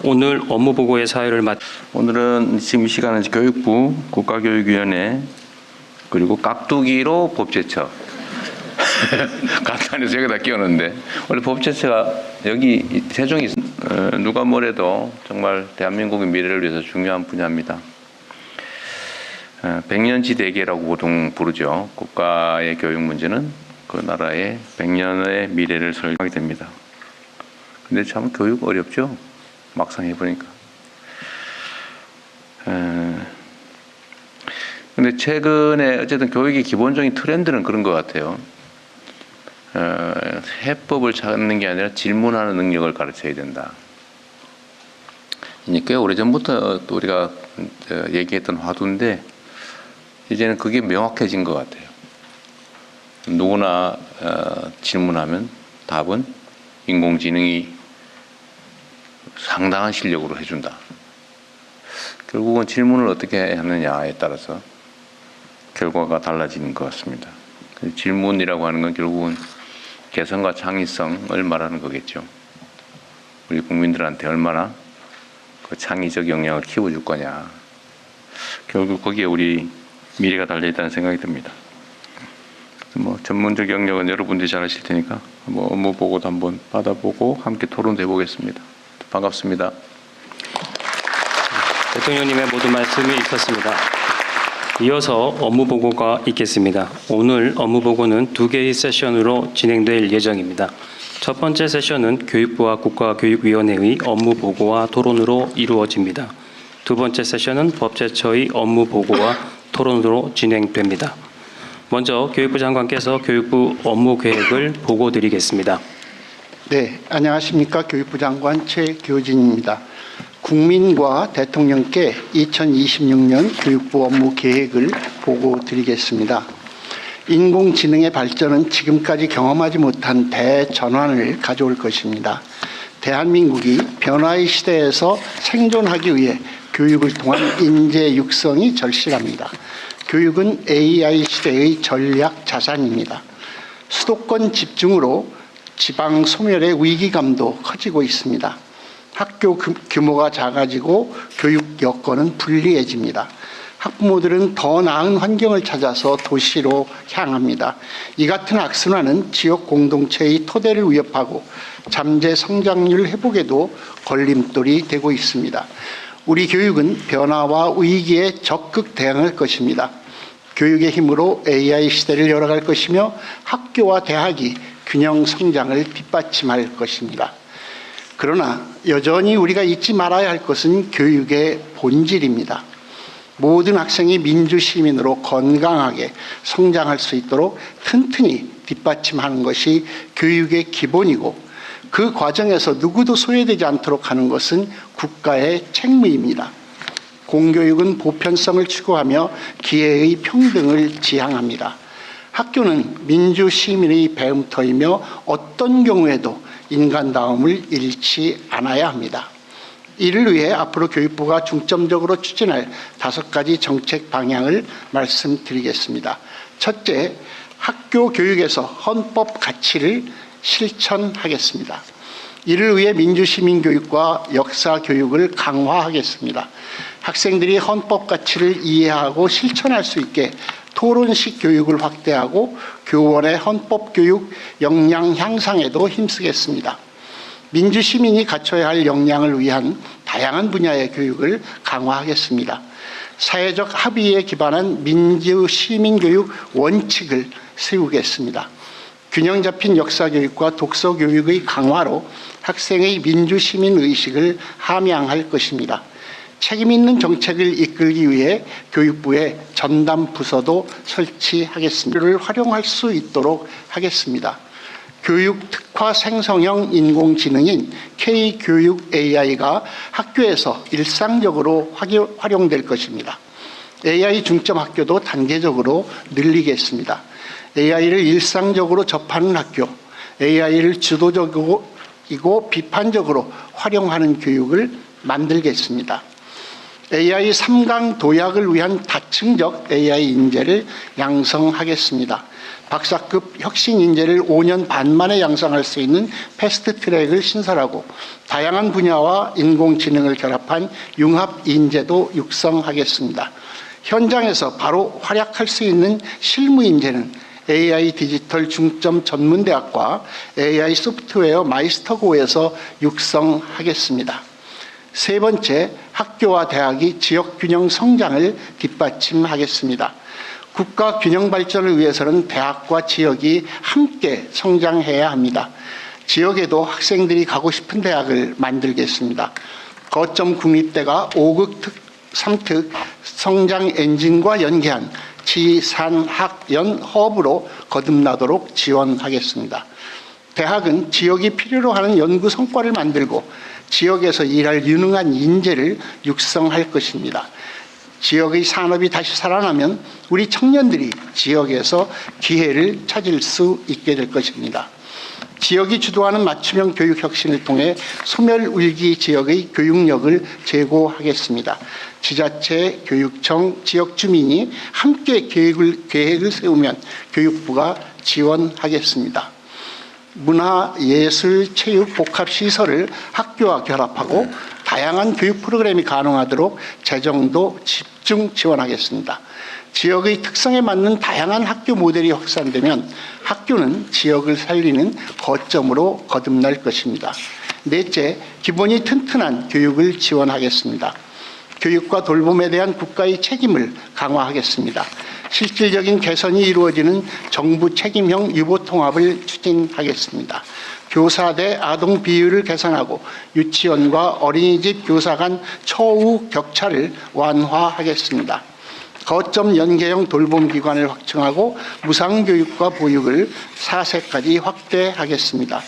오늘 업무보고의 사회를 오늘은 지금 이 시간은 교육부 국가교육위원회 그리고 깍두기로 법제처 간단해서 여기다 끼웠는데 원래 법제처가 여기 세종이 누가 뭐래도 정말 대한민국의 미래를 위해서 중요한 분야입니다. 백년지대계라고 보통 부르죠. 국가의 교육 문제는 그 나라의 100년의 미래를 설명하게 됩니다. 근데 참 교육 어렵죠? 막상 해보니까. 근데 최근에 어쨌든 교육의 기본적인 트렌드는 그런 것 같아요. 해법을 찾는 게 아니라 질문하는 능력을 가르쳐야 된다. 이제 꽤 오래전부터 또 우리가 얘기했던 화두인데 이제는 그게 명확해진 것 같아요. 누구나 질문하면 답은 인공지능이 상당한 실력으로 해준다. 결국은 질문을 어떻게 하느냐에 따라서 결과가 달라지는 것 같습니다. 질문이라고 하는 건 결국은 개성과 창의성을 말하는 거겠죠. 우리 국민들한테 얼마나 그 창의적 역량을 키워줄 거냐. 결국 거기에 우리 미래가 달려있다는 생각이 듭니다. 뭐 전문적 영역은 여러분들이 잘 아실 테니까 뭐 업무 보고도 한번 받아보고 함께 토론도 해보겠습니다. 반갑습니다. 대통령님의 모든 말씀이 있었습니다. 이어서 업무보고가 있겠습니다. 오늘 업무보고는 2개의 세션으로 진행될 예정입니다. 첫 번째 세션은 교육부와 국가교육위원회의 업무보고와 토론으로 이루어집니다. 두 번째 세션은 법제처의 업무보고와 토론으로 진행됩니다. 먼저 교육부 장관께서 교육부 업무계획을 보고드리겠습니다. 네, 안녕하십니까. 교육부 장관 최교진입니다. 국민과 대통령께 2026년 교육부 업무 계획을 보고드리겠습니다. 인공지능의 발전은 지금까지 경험하지 못한 대전환을 가져올 것입니다. 대한민국이 변화의 시대에서 생존하기 위해 교육을 통한 인재 육성이 절실합니다. 교육은 AI 시대의 전략 자산입니다. 수도권 집중으로 지방 소멸의 위기감도 커지고 있습니다. 학교 규모가 작아지고 교육 여건은 불리해집니다. 학부모들은 더 나은 환경을 찾아서 도시로 향합니다. 이 같은 악순환은 지역 공동체의 토대를 위협하고 잠재 성장률 회복에도 걸림돌이 되고 있습니다. 우리 교육은 변화와 위기에 적극 대응할 것입니다. 교육의 힘으로 AI 시대를 열어갈 것이며 학교와 대학이 균형 성장을 뒷받침할 것입니다. 그러나 여전히 우리가 잊지 말아야 할 것은 교육의 본질입니다. 모든 학생이 민주시민으로 건강하게 성장할 수 있도록 튼튼히 뒷받침하는 것이 교육의 기본이고 그 과정에서 누구도 소외되지 않도록 하는 것은 국가의 책무입니다. 공교육은 보편성을 추구하며 기회의 평등을 지향합니다. 학교는 민주시민의 배움터이며 어떤 경우에도 인간다움을 잃지 않아야 합니다. 이를 위해 앞으로 교육부가 중점적으로 추진할 5가지 정책 방향을 말씀드리겠습니다. 첫째, 학교 교육에서 헌법 가치를 실천하겠습니다. 이를 위해 민주시민교육과 역사교육을 강화하겠습니다. 학생들이 헌법 가치를 이해하고 실천할 수 있게 토론식 교육을 확대하고 교원의 헌법교육 역량 향상에도 힘쓰겠습니다. 민주시민이 갖춰야 할 역량을 위한 다양한 분야의 교육을 강화하겠습니다. 사회적 합의에 기반한 민주시민교육 원칙을 세우겠습니다. 균형 잡힌 역사교육과 독서교육의 강화로 학생의 민주시민의식을 함양할 것입니다. 책임 있는 정책을 이끌기 위해 교육부에 전담 부서도 설치하겠습니다. 를 활용할 수 있도록 하겠습니다. 교육 특화 생성형 인공지능인 K교육 AI가 학교에서 일상적으로 활용될 것입니다. AI 중점 학교도 단계적으로 늘리겠습니다. AI를 일상적으로 접하는 학교, AI를 주도적이고 비판적으로 활용하는 교육을 만들겠습니다. AI 3강 도약을 위한 다층적 AI 인재를 양성하겠습니다. 박사급 혁신 인재를 5년 반 만에 양성할 수 있는 패스트 트랙을 신설하고 다양한 분야와 인공지능을 결합한 융합 인재도 육성하겠습니다. 현장에서 바로 활약할 수 있는 실무 인재는 AI 디지털 중점 전문대학과 AI 소프트웨어 마이스터고에서 육성하겠습니다. 세 번째, 학교와 대학이 지역 균형 성장을 뒷받침하겠습니다. 국가 균형 발전을 위해서는 대학과 지역이 함께 성장해야 합니다. 지역에도 학생들이 가고 싶은 대학을 만들겠습니다. 거점 국립대가 5극 3특 성장 엔진과 연계한 지산학연 허브로 거듭나도록 지원하겠습니다. 대학은 지역이 필요로 하는 연구 성과를 만들고 지역에서 일할 유능한 인재를 육성할 것입니다. 지역의 산업이 다시 살아나면 우리 청년들이 지역에서 기회를 찾을 수 있게 될 것입니다. 지역이 주도하는 맞춤형 교육 혁신을 통해 소멸위기 지역의 교육력을 제고하겠습니다. 지자체, 교육청, 지역 주민이 함께 계획을 세우면 교육부가 지원하겠습니다. 문화, 예술, 체육, 복합시설을 학교와 결합하고 다양한 교육 프로그램이 가능하도록 재정도 집중 지원하겠습니다. 지역의 특성에 맞는 다양한 학교 모델이 확산되면 학교는 지역을 살리는 거점으로 거듭날 것입니다. 넷째, 기본이 튼튼한 교육을 지원하겠습니다. 교육과 돌봄에 대한 국가의 책임을 강화하겠습니다. 실질적인 개선이 이루어지는 정부 책임형 유보통합을 추진하겠습니다. 교사 대 아동 비율을 개선하고 유치원과 어린이집 교사 간 처우 격차를 완화하겠습니다. 거점 연계형 돌봄기관을 확충하고 무상교육과 보육을 4세까지 확대하겠습니다.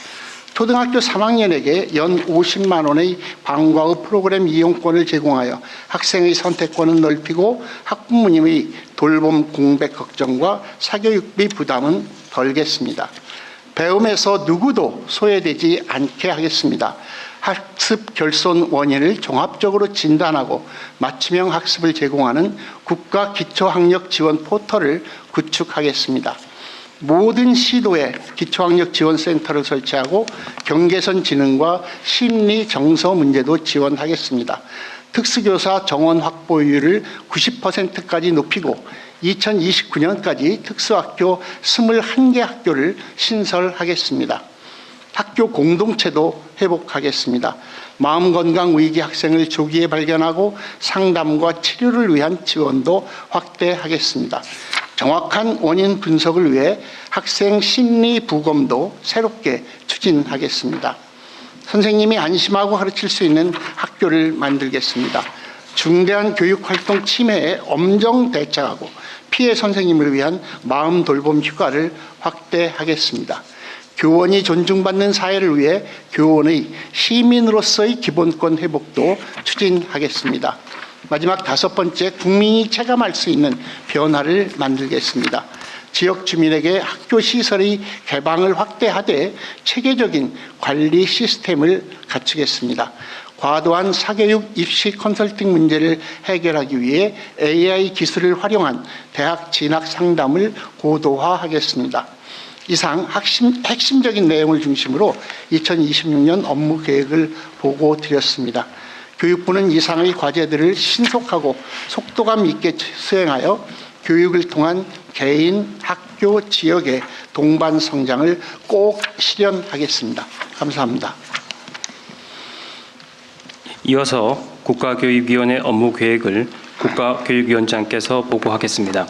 초등학교 3학년에게 연 50만 원의 방과 후 프로그램 이용권을 제공하여 학생의 선택권을 넓히고 학부모님의 돌봄 공백 걱정과 사교육비 부담은 덜겠습니다. 배움에서 누구도 소외되지 않게 하겠습니다. 학습 결손 원인을 종합적으로 진단하고 맞춤형 학습을 제공하는 국가 기초학력 지원 포털을 구축하겠습니다. 모든 시도에 기초학력 지원센터를 설치하고 경계선 지능과 심리 정서 문제도 지원하겠습니다. 특수교사 정원 확보율을 90%까지 높이고 2029년까지 특수학교 21개 학교를 신설하겠습니다. 학교 공동체도 회복하겠습니다. 마음건강 위기 학생을 조기에 발견하고 상담과 치료를 위한 지원도 확대하겠습니다. 정확한 원인 분석을 위해 학생 심리 부검도 새롭게 추진하겠습니다. 선생님이 안심하고 가르칠 수 있는 학교를 만들겠습니다. 중대한 교육활동 침해에 엄정 대처하고 피해 선생님을 위한 마음 돌봄 휴가를 확대하겠습니다. 교원이 존중받는 사회를 위해 교원의 시민으로서의 기본권 회복도 추진하겠습니다. 마지막 다섯 번째, 국민이 체감할 수 있는 변화를 만들겠습니다. 지역 주민에게 학교 시설의 개방을 확대하되 체계적인 관리 시스템을 갖추겠습니다. 과도한 사교육 입시 컨설팅 문제를 해결하기 위해 AI 기술을 활용한 대학 진학 상담을 고도화하겠습니다. 이상 핵심적인 내용을 중심으로 2026년 업무 계획을 보고 드렸습니다. 교육부는 이상의 과제들을 신속하고 속도감 있게 수행하여 교육을 통한 개인, 학교, 지역의 동반 성장을 꼭 실현하겠습니다. 감사합니다. 이어서 국가교육위원회 업무 계획을 국가교육위원장께서 보고하겠습니다.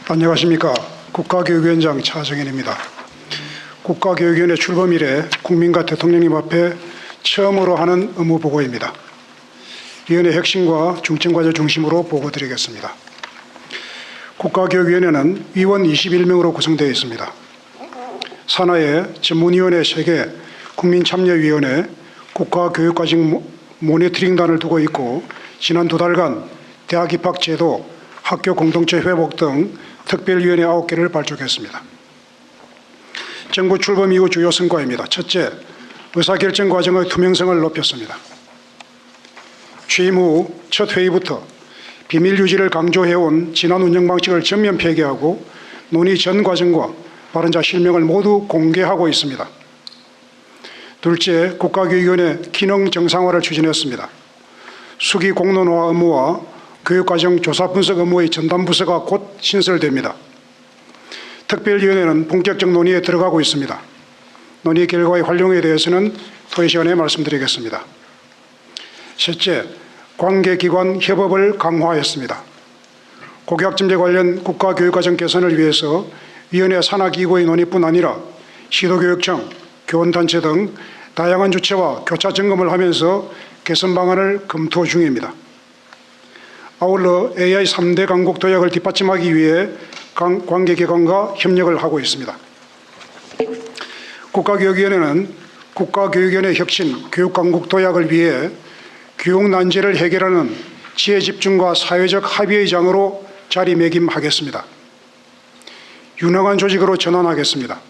안녕하십니까. 국가교육위원장 차정현입니다. 국가교육위원회 출범 이래 국민과 대통령님 앞에 처음으로 하는 업무보고입니다. 위원회 핵심과 중점과제 중심으로 보고드리겠습니다. 국가교육위원회는 위원 21명으로 구성되어 있습니다. 산하에 전문위원회 3개, 국민참여위원회, 국가교육과정 모니터링단을 두고 있고 지난 2달간 대학 입학 제도, 학교 공동체 회복 등 특별위원회 9개를 발족했습니다. 정부 출범 이후 주요 성과입니다. 첫째, 의사결정 과정의 투명성을 높였습니다. 취임 후 첫 회의부터 비밀 유지를 강조해온 지난 운영 방식을 전면 폐기하고 논의 전 과정과 발언자 실명을 모두 공개하고 있습니다. 둘째, 국가교육위원회 기능 정상화를 추진했습니다. 수기 공론화 업무와 교육과정 조사 분석 업무의 전담 부서가 곧 신설됩니다. 특별위원회는 본격적 논의에 들어가고 있습니다. 논의 결과의 활용에 대해서는 토의 시간에 말씀드리겠습니다. 셋째, 관계기관 협업을 강화했습니다. 고교학점제 관련 국가교육과정 개선을 위해서 위원회 산하기구의 논의뿐 아니라 시도교육청, 교원단체 등 다양한 주체와 교차 점검을 하면서 개선 방안을 검토 중입니다. 아울러 AI 3대 강국 도약을 뒷받침하기 위해 관계기관과 협력을 하고 있습니다. 국가교육위원회는 국가교육위원회 혁신, 교육강국 도약을 위해 교육난제를 해결하는 지혜집중과 사회적 합의의 장으로 자리매김하겠습니다. 유능한 조직으로 전환하겠습니다.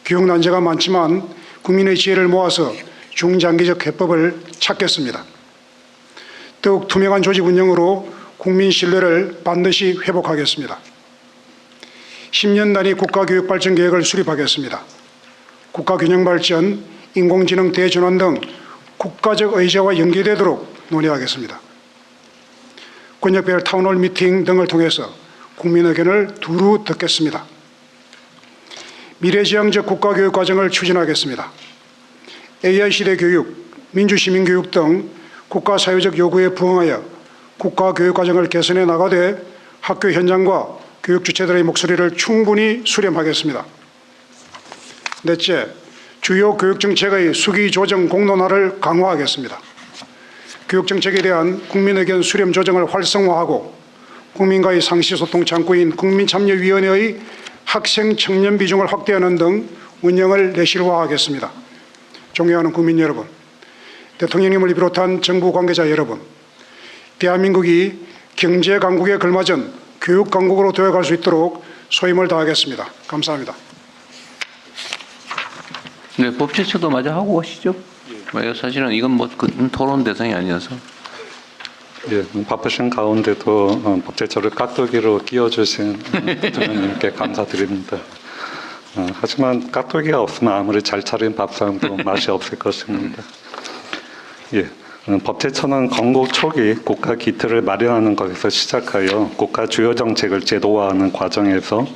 교육난제가 많지만 국민의 지혜를 모아서 중장기적 해법을 찾겠습니다. 더욱 투명한 조직 운영으로 국민 신뢰를 반드시 회복하겠습니다. 10년 단위 국가교육발전계획을 수립하겠습니다. 국가균형발전, 인공지능 대전환 등 국가적 의제와 연계되도록 논의하겠습니다. 권역별 타운홀 미팅 등을 통해서 국민 의견을 두루 듣겠습니다. 미래지향적 국가교육 과정을 추진하겠습니다. AI시대 교육, 민주시민교육 등 국가사회적 요구에 부응하여 국가교육 과정을 개선해 나가되 학교 현장과 교육 주체들의 목소리를 충분히 수렴하겠습니다. 넷째, 주요 교육정책의 수기 조정 공론화를 강화하겠습니다. 교육정책에 대한 국민의견 수렴 조정을 활성화하고 국민과의 상시소통 창구인 국민참여위원회의 학생 청년 비중을 확대하는 등 운영을 내실화하겠습니다. 존경하는 국민 여러분, 대통령님을 비롯한 정부 관계자 여러분, 대한민국이 경제강국에 걸맞은 교육강국으로 도약할 수 있도록 소임을 다하겠습니다. 감사합니다. 네, 법제처도 마저 하고 가시죠. 사실은 이건 뭐 토론 대상이 아니어서. 예, 바쁘신 가운데도 법제처를 깍두기로 끼워주신 대통령님께 감사드립니다. 하지만 깍두기가 없으면 아무리 잘 차린 밥상도 맛이 없을 것입니다. 예, 법제처는 건국 초기 국가 기틀을 마련하는 것에서 시작하여 국가 주요 정책을 제도화하는 과정에서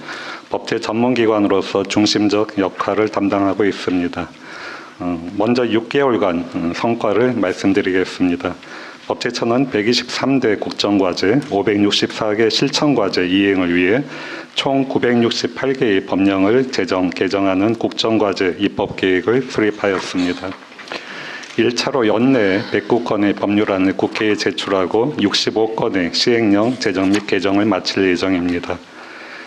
법제 전문기관으로서 중심적 역할을 담당하고 있습니다. 먼저 6개월간 성과를 말씀드리겠습니다. 법제처는 123대 국정과제, 564개 실천과제 이행을 위해 총 968개의 법령을 제정, 개정하는 국정과제 입법계획을 수립하였습니다. 1차로 연내에 109건의 법률안을 국회에 제출하고 65건의 시행령 제정 및 개정을 마칠 예정입니다.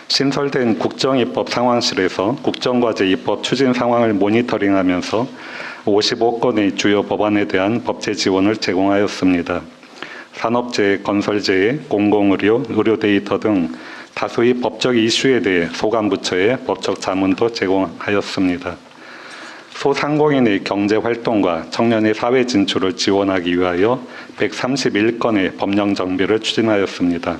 신설된 국정입법 상황실에서 국정과제 입법 추진 상황을 모니터링하면서 55건의 주요 법안에 대한 법제 지원을 제공하였습니다. 산업재해, 건설재해, 공공의료, 의료 데이터 등 다수의 법적 이슈에 대해 소관부처에 법적 자문도 제공하였습니다. 소상공인의 경제활동과 청년의 사회 진출을 지원하기 위하여 131건의 법령 정비를 추진하였습니다.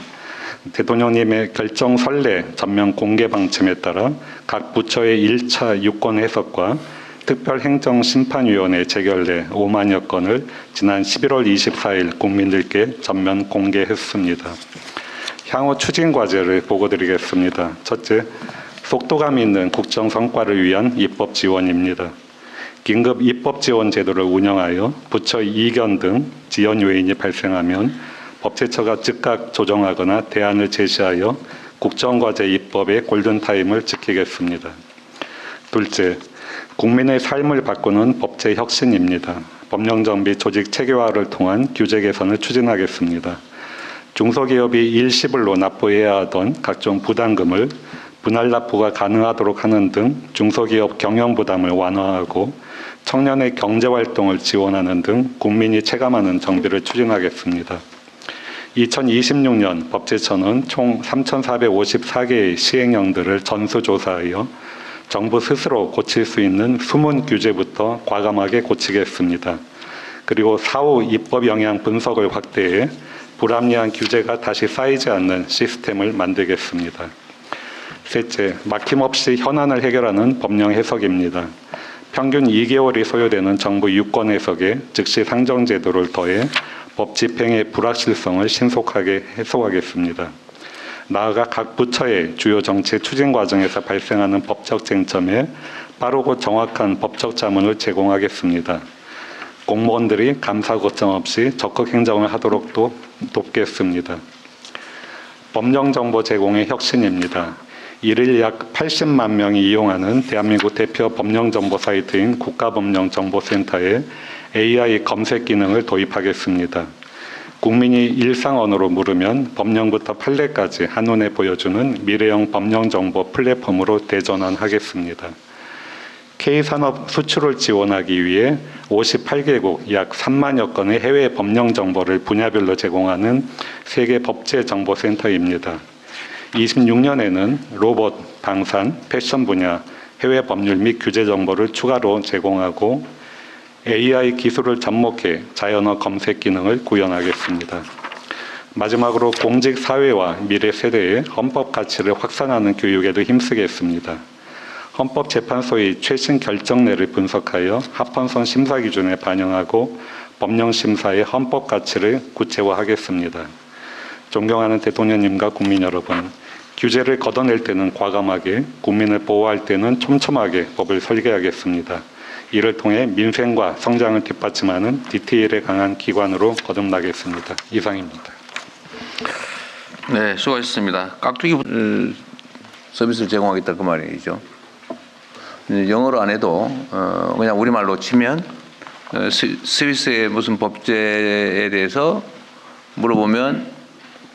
대통령님의 결정 선례 전면 공개 방침에 따라 각 부처의 1차 유권 해석과 특별행정심판위원회 재결례 5만여 건을 지난 11월 24일 국민들께 전면 공개했습니다. 향후 추진 과제를 보고드리겠습니다. 첫째, 속도감 있는 국정 성과를 위한 입법 지원입니다. 긴급 입법 지원 제도를 운영하여 부처 이견 등 지연 요인이 발생하면 법제처가 즉각 조정하거나 대안을 제시하여 국정과제 입법의 골든타임을 지키겠습니다. 둘째, 국민의 삶을 바꾸는 법제 혁신입니다. 법령정비 조직 체계화를 통한 규제 개선을 추진하겠습니다. 중소기업이 일시불로 납부해야 하던 각종 부담금을 분할 납부가 가능하도록 하는 등 중소기업 경영 부담을 완화하고 청년의 경제활동을 지원하는 등 국민이 체감하는 정비를 추진하겠습니다. 2026년 법제처는 총 3,454개의 시행령들을 전수조사하여 정부 스스로 고칠 수 있는 숨은 규제부터 과감하게 고치겠습니다. 그리고 사후 입법 영향 분석을 확대해 불합리한 규제가 다시 쌓이지 않는 시스템을 만들겠습니다. 셋째, 막힘없이 현안을 해결하는 법령 해석입니다. 평균 2개월이 소요되는 정부 유권 해석에 즉시 상정 제도를 더해 법 집행의 불확실성을 신속하게 해소하겠습니다. 나아가 각 부처의 주요 정책 추진 과정에서 발생하는 법적 쟁점에 빠르고 정확한 법적 자문을 제공하겠습니다. 공무원들이 감사 고점 없이 적극 행정을 하도록 돕겠습니다. 법령 정보 제공의 혁신입니다. 일일 약 80만 명이 이용하는 대한민국 대표 법령 정보 사이트인 국가법령정보센터에 AI 검색 기능을 도입하겠습니다. 국민이 일상 언어로 물으면 법령부터 판례까지 한눈에 보여주는 미래형 법령 정보 플랫폼으로 대전환하겠습니다. K산업 수출을 지원하기 위해 58개국 약 3만여 건의 해외 법령 정보를 분야별로 제공하는 세계 법제정보센터입니다. 26년에는 로봇, 방산, 패션 분야, 해외 법률 및 규제 정보를 추가로 제공하고 AI 기술을 접목해 자연어 검색 기능을 구현하겠습니다. 마지막으로 공직 사회와 미래 세대의 헌법 가치를 확산하는 교육에도 힘쓰겠습니다. 헌법재판소의 최신 결정례를 분석하여 합헌선 심사 기준에 반영하고 법령 심사의 헌법 가치를 구체화하겠습니다. 존경하는 대통령님과 국민 여러분, 규제를 걷어낼 때는 과감하게, 국민을 보호할 때는 촘촘하게 법을 설계하겠습니다. 이를 통해 민생과 성장을 뒷받침하는 디테일에 강한 기관으로 거듭나겠습니다. 이상입니다. 네, 수고하셨습니다. 깍두기 서비스를 제공하겠다 그 말이죠. 영어로 안 해도 그냥 우리말로 치면 스위스의 무슨 법제에 대해서 물어보면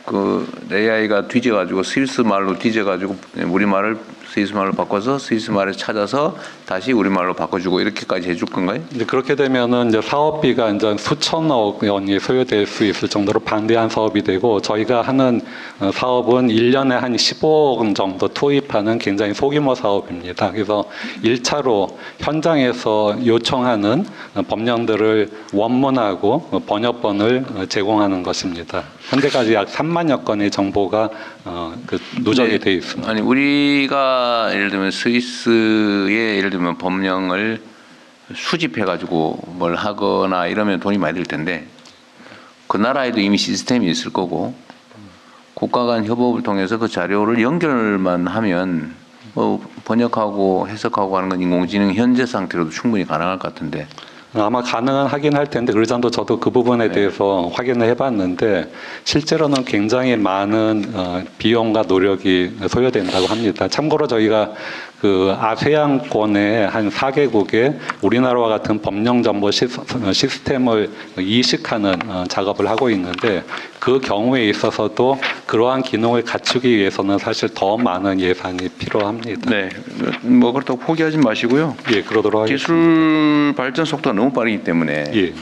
그 AI가 뒤져가지고 스위스 말로 뒤져가지고 우리말을 스위스 말로 바꿔서 스위스 말을 찾아서 다시 우리말로 바꿔주고 이렇게까지 해줄 건가요? 이제 그렇게 되면은 이제 사업비가 이제 수천억 원이 소요될 수 있을 정도로 방대한 사업이 되고, 저희가 하는 사업은 1년에 한 15억 원 정도 투입하는 굉장히 소규모 사업입니다. 그래서 1차로 현장에서 요청하는 법령들을 원문하고 번역본을 제공하는 것입니다. 현재까지 약 3만여 건의 정보가 누적이 되어 있습니다. 아니 우리가 예를 들면 스위스에 예를 들면 법령을 수집해가지고 뭘 하거나 이러면 돈이 많이 들 텐데 그 나라에도 이미 시스템이 있을 거고 국가 간 협업을 통해서 그 자료를 연결만 하면 뭐 번역하고 해석하고 하는 건 인공지능 현재 상태로도 충분히 가능할 것 같은데. 아마 가능은 하긴 할 텐데, 의장도 저도 그 부분에 대해서 확인을 해봤는데 실제로는 굉장히 많은 비용과 노력이 소요된다고 합니다. 참고로 저희가 그 아세안권의 한 4개국에 우리나라와 같은 법령 정보 시스템을 이식하는 작업을 하고 있는데, 그 경우에 있어서도 그러한 기능을 갖추기 위해서는 사실 더 많은 예산이 필요합니다. 네, 뭐 그렇다고 포기하지 마시고요. 예, 그러도록 하겠습니다. 기술 발전 속도가 너무 빠르기 때문에. 예.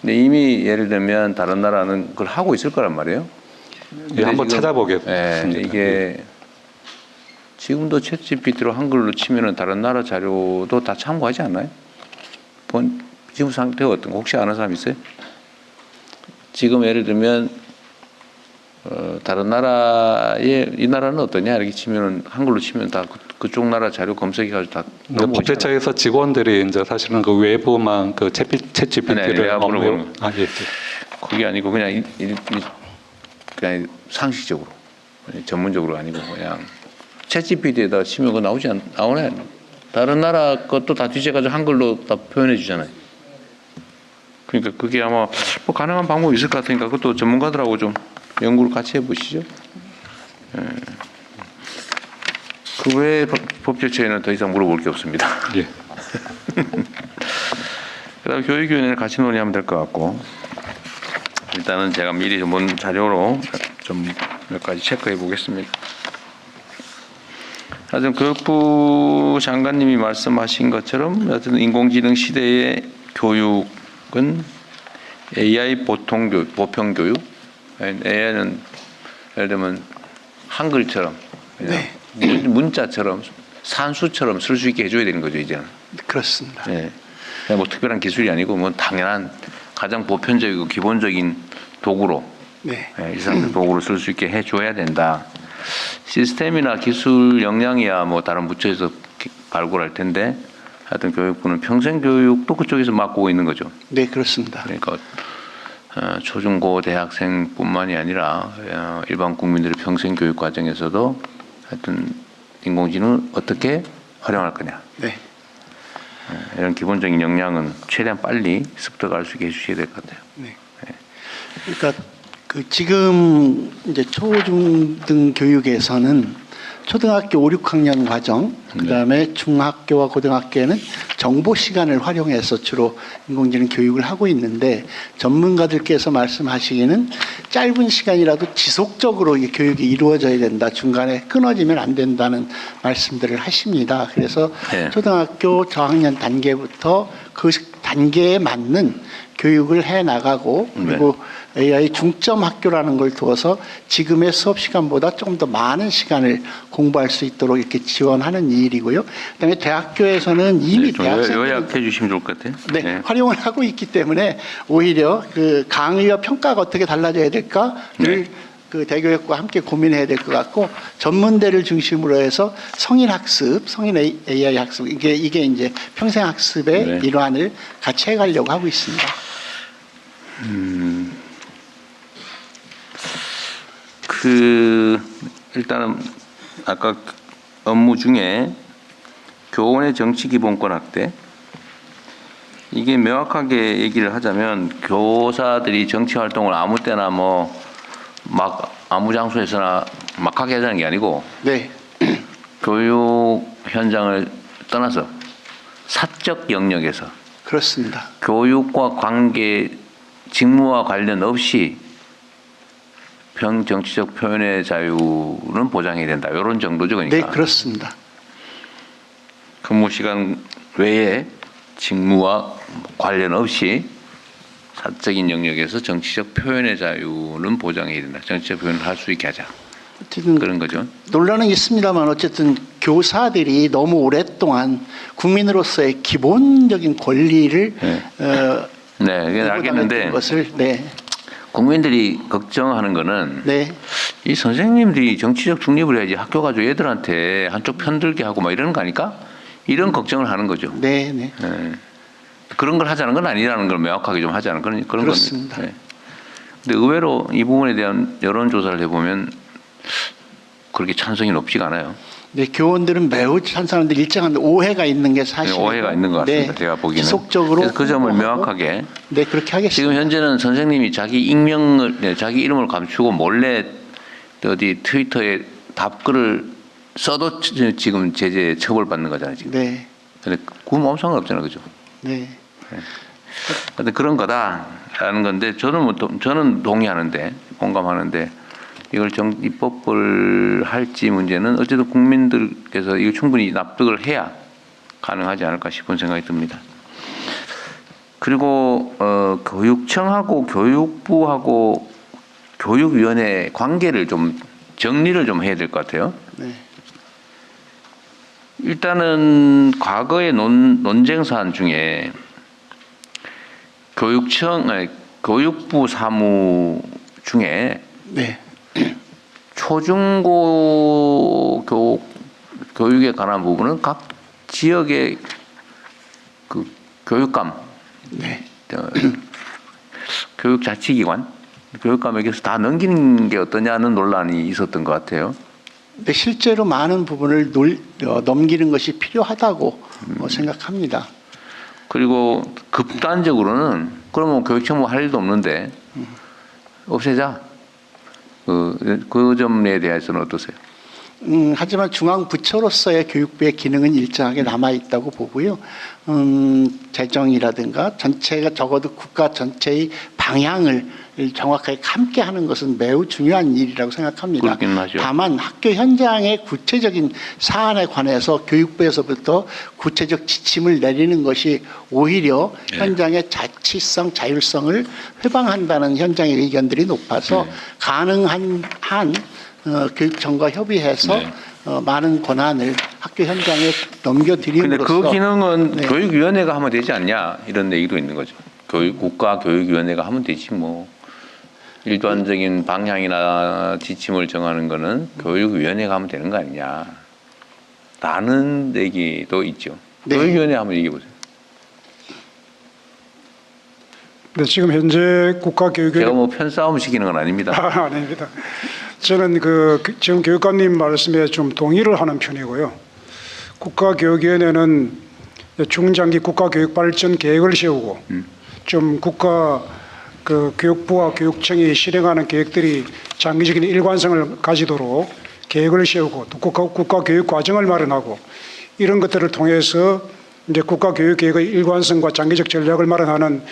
근데 이미 예를 들면 다른 나라는 그걸 하고 있을 거란 말이에요. 예, 한번 찾아보겠습니다. 예, 이게 지금도 챗GPT로 한글로 치면은 다른 나라 자료도 다 참고하지 않나요? 지금 상태가 어떤 거 혹시 아는 사람 있어요? 지금 예를 들면 다른 나라에 이 나라는 어떠냐 이렇게 치면은 한글로 치면 다 그쪽 나라 자료 검색해가지고 다 법제처에서 직원들이 이제 사실은 그 외부망 그 챗GPT를 업무 예. 그게 아니고 그냥 그냥 상식적으로 전문적으로 아니고 그냥 챗GPT에다가 치면 그거 나오네. 다른 나라 것도 다 뒤져가지고 한글로 다 표현해 주잖아요. 그러니까 그게 아마 뭐 가능한 방법이 있을 것 같으니까 그것도 전문가들하고 좀 연구를 같이 해보시죠. 예. 그 외에 법제처에는 더 이상 물어볼 게 없습니다. 예. 그다음 교육위원회를 같이 논의하면 될 것 같고, 일단은 제가 미리 전문 자료로 좀 몇 가지 체크해 보겠습니다. 하여튼 교육부 장관님이 말씀하신 것처럼 하여튼 인공지능 시대의 교육은 AI 보편 교육, AI는 예를 들면 한글처럼 네. 문자처럼 산수처럼 쓸 수 있게 해줘야 되는 거죠 이제는. 그렇습니다. 네. 뭐 특별한 기술이 아니고 뭐 당연한 가장 보편적이고 기본적인 도구로 네. 일상 도구로 쓸 수 있게 해줘야 된다. 시스템이나 기술 역량이야 뭐 다른 부처에서 발굴할 텐데 하여튼 교육부는 평생 교육도 그쪽에서 맡고 있는 거죠. 네, 그렇습니다. 그러니까 초중고 대학생뿐만이 아니라 일반 국민들의 평생 교육 과정에서도 하여튼 인공지능을 어떻게 활용할 거냐. 네. 이런 기본적인 역량은 최대한 빨리 습득할 수 있게 해주셔야 될 것 같아요. 네. 그러니까 그 지금 이제 초중등 교육에서는 초등학교 5, 6학년 과정, 그다음에 중학교와 고등학교에는 정보 시간을 활용해서 주로 인공지능 교육을 하고 있는데 전문가들께서 말씀하시기는 짧은 시간이라도 지속적으로 이 교육이 이루어져야 된다. 중간에 끊어지면 안 된다는 말씀들을 하십니다. 그래서 네. 초등학교 저학년 단계부터 그 단계에 맞는 교육을 해 나가고 그리고 AI 중점 학교라는 걸 두어서 지금의 수업 시간보다 조금 더 많은 시간을 공부할 수 있도록 이렇게 지원하는 일이고요. 그다음에 대학교에서는 이미 좀 대학생 요약해 주시면 좋을 것 같아요. 네, 활용을 하고 있기 때문에 오히려 그 강의와 평가가 어떻게 달라져야 될까를 그 대교육과 함께 고민해야 될 것 같고 전문대를 중심으로 해서 성인 학습, 성인 AI 학습 이게 이제 평생 학습의 네. 일환을 같이 해가려고 하고 있습니다. 일단은 아까 업무 중에 교원의 정치 기본권 확대 이게 명확하게 얘기를 하자면 교사들이 정치 활동을 아무 때나 뭐 막 아무 장소에서나 막 하게 하자는 게 아니고 네, 교육 현장을 떠나서 사적 영역에서 그렇습니다. 교육과 관계 직무와 관련 없이 정치적 표현의 자유는 보장해야 된다. 이런 정도죠, 그러니까. 네, 그렇습니다. 근무 시간 외에 직무와 관련 없이 사적인 영역에서 정치적 표현의 자유는 보장해야 된다. 정치적 표현을 할 수 있게 하자. 어쨌든 그런 거죠. 논란은 있습니다만 어쨌든 교사들이 너무 오랫동안 국민으로서의 기본적인 권리를 네, 그건 알겠는데 것을 네, 국민들이 걱정하는 거는 네, 이 선생님들이 정치적 중립을 해야지 학교 가지고 애들한테 한쪽 편들게 하고 막 이러는 거 아닐까? 이런 걱정을 하는 거죠. 네, 네. 네. 그런 걸 하자는 건 아니라는 걸 명확하게 좀 하자는 그런 그렇습니다. 겁니다. 네. 근데 의외로 이 부분에 대한 여론조사를 해보면 그렇게 찬성이 높지가 않아요. 네, 교원들은 매우 찬성하는데 일정한 오해가 있는 게 사실이고 오해가 있는 것 같습니다. 네, 제가 보기에는. 지속적으로 그래서 그 점을 홍보하고, 명확하게 네, 그렇게 하겠습니다. 지금 현재는 선생님이 자기 익명을 자기 이름을 감추고 몰래 어디 트위터에 답글을 써도 지금 제재 처벌받는 거잖아요. 지금. 네, 근데 그건 아무 상관없잖아요, 그죠? 네, 근데 그런 거다라는 건데 저는 동의하는데 공감하는데 이걸 입법을 할지 문제는 어쨌든 국민들께서 이거 충분히 납득을 해야 가능하지 않을까 싶은 생각이 듭니다. 그리고 교육청하고 교육부하고 교육위원회 관계를 좀 정리를 좀 해야 될 것 같아요. 네, 일단은 과거의 논쟁 사안 중에 교육부 사무 중에 네, 초중고 교육에 관한 부분은 각 지역의 그 교육감, 네, 교육자치기관, 교육감에게서 다 넘기는 게 어떠냐는 논란이 있었던 것 같아요. 근데 실제로 많은 부분을 넘기는 것이 필요하다고 생각합니다. 그리고 극단적으로는 그러면 교육청 뭐 할 일도 없는데 없애자. 그 점에 대해서는 어떠세요? 하지만 중앙부처로서의 교육부의 기능은 일정하게 남아있다고 보고요. 재정이라든가 전체가 적어도 국가 전체의 방향을 정확하게 함께 하는 것은 매우 중요한 일이라고 생각합니다. 그렇긴 하죠. 다만 학교 현장의 구체적인 사안에 관해서 교육부에서부터 구체적 지침을 내리는 것이 오히려 현장의 자치성, 자율성을 회방한다는 현장의 의견들이 높아서 가능한 한 교육청과 협의해서 많은 권한을 학교 현장에 넘겨드림으로써. 근데 그 기능은 네. 교육위원회가 하면 되지 않냐 이런 얘기도 있는 거죠. 국가교육위원회가 하면 되지 뭐. 일반적인 방향이나 지침을 정하는 거는 교육위원회가 하면 되는 거 아니냐. 라는 얘기도 있죠. 네. 교육위원회 한번 얘기해 보세요. 네, 지금 현재 국가교육위원회 제가 뭐 편싸움 시키는 건 아닙니다. 아닙니다. 저는 지금 교육감님 말씀에 좀 동의를 하는 편이고요. 국가교육위원회는 중장기 국가교육 발전 계획을 세우고 좀 교육부와 교육청이 실행하는 계획들이 장기적인 일관성을 가지도록 계획을 세우고 또 국가교육 과정을 마련하고 이런 것들을 통해서 이제 국가교육계획의 일관성과 장기적 전략을 마련하는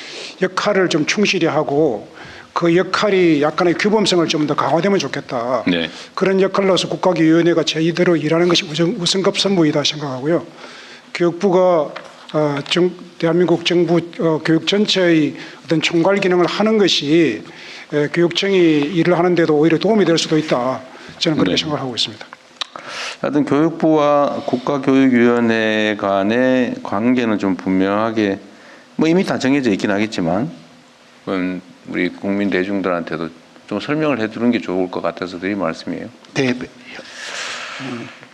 역할을 좀 충실히 하고 그 역할이 약간의 규범성을 좀 더 강화되면 좋겠다. 네. 그런 역할로서 국가교육위원회가 제대로 일하는 것이 우선급 선무이다 생각하고요. 교육부가 대한민국 정부 교육 전체의 어떤 총괄 기능을 하는 것이 교육청이 일을 하는데도 오히려 도움이 될 수도 있다. 저는 그렇게 네. 생각하고 있습니다. 하여튼 교육부와 국가교육위원회 간의 관계는 좀 분명하게 뭐 이미 다 정해져 있긴 하겠지만 우리 국민 대중들한테도 좀 설명을 해두는 게 좋을 것 같아서 드린 말씀이에요. 네.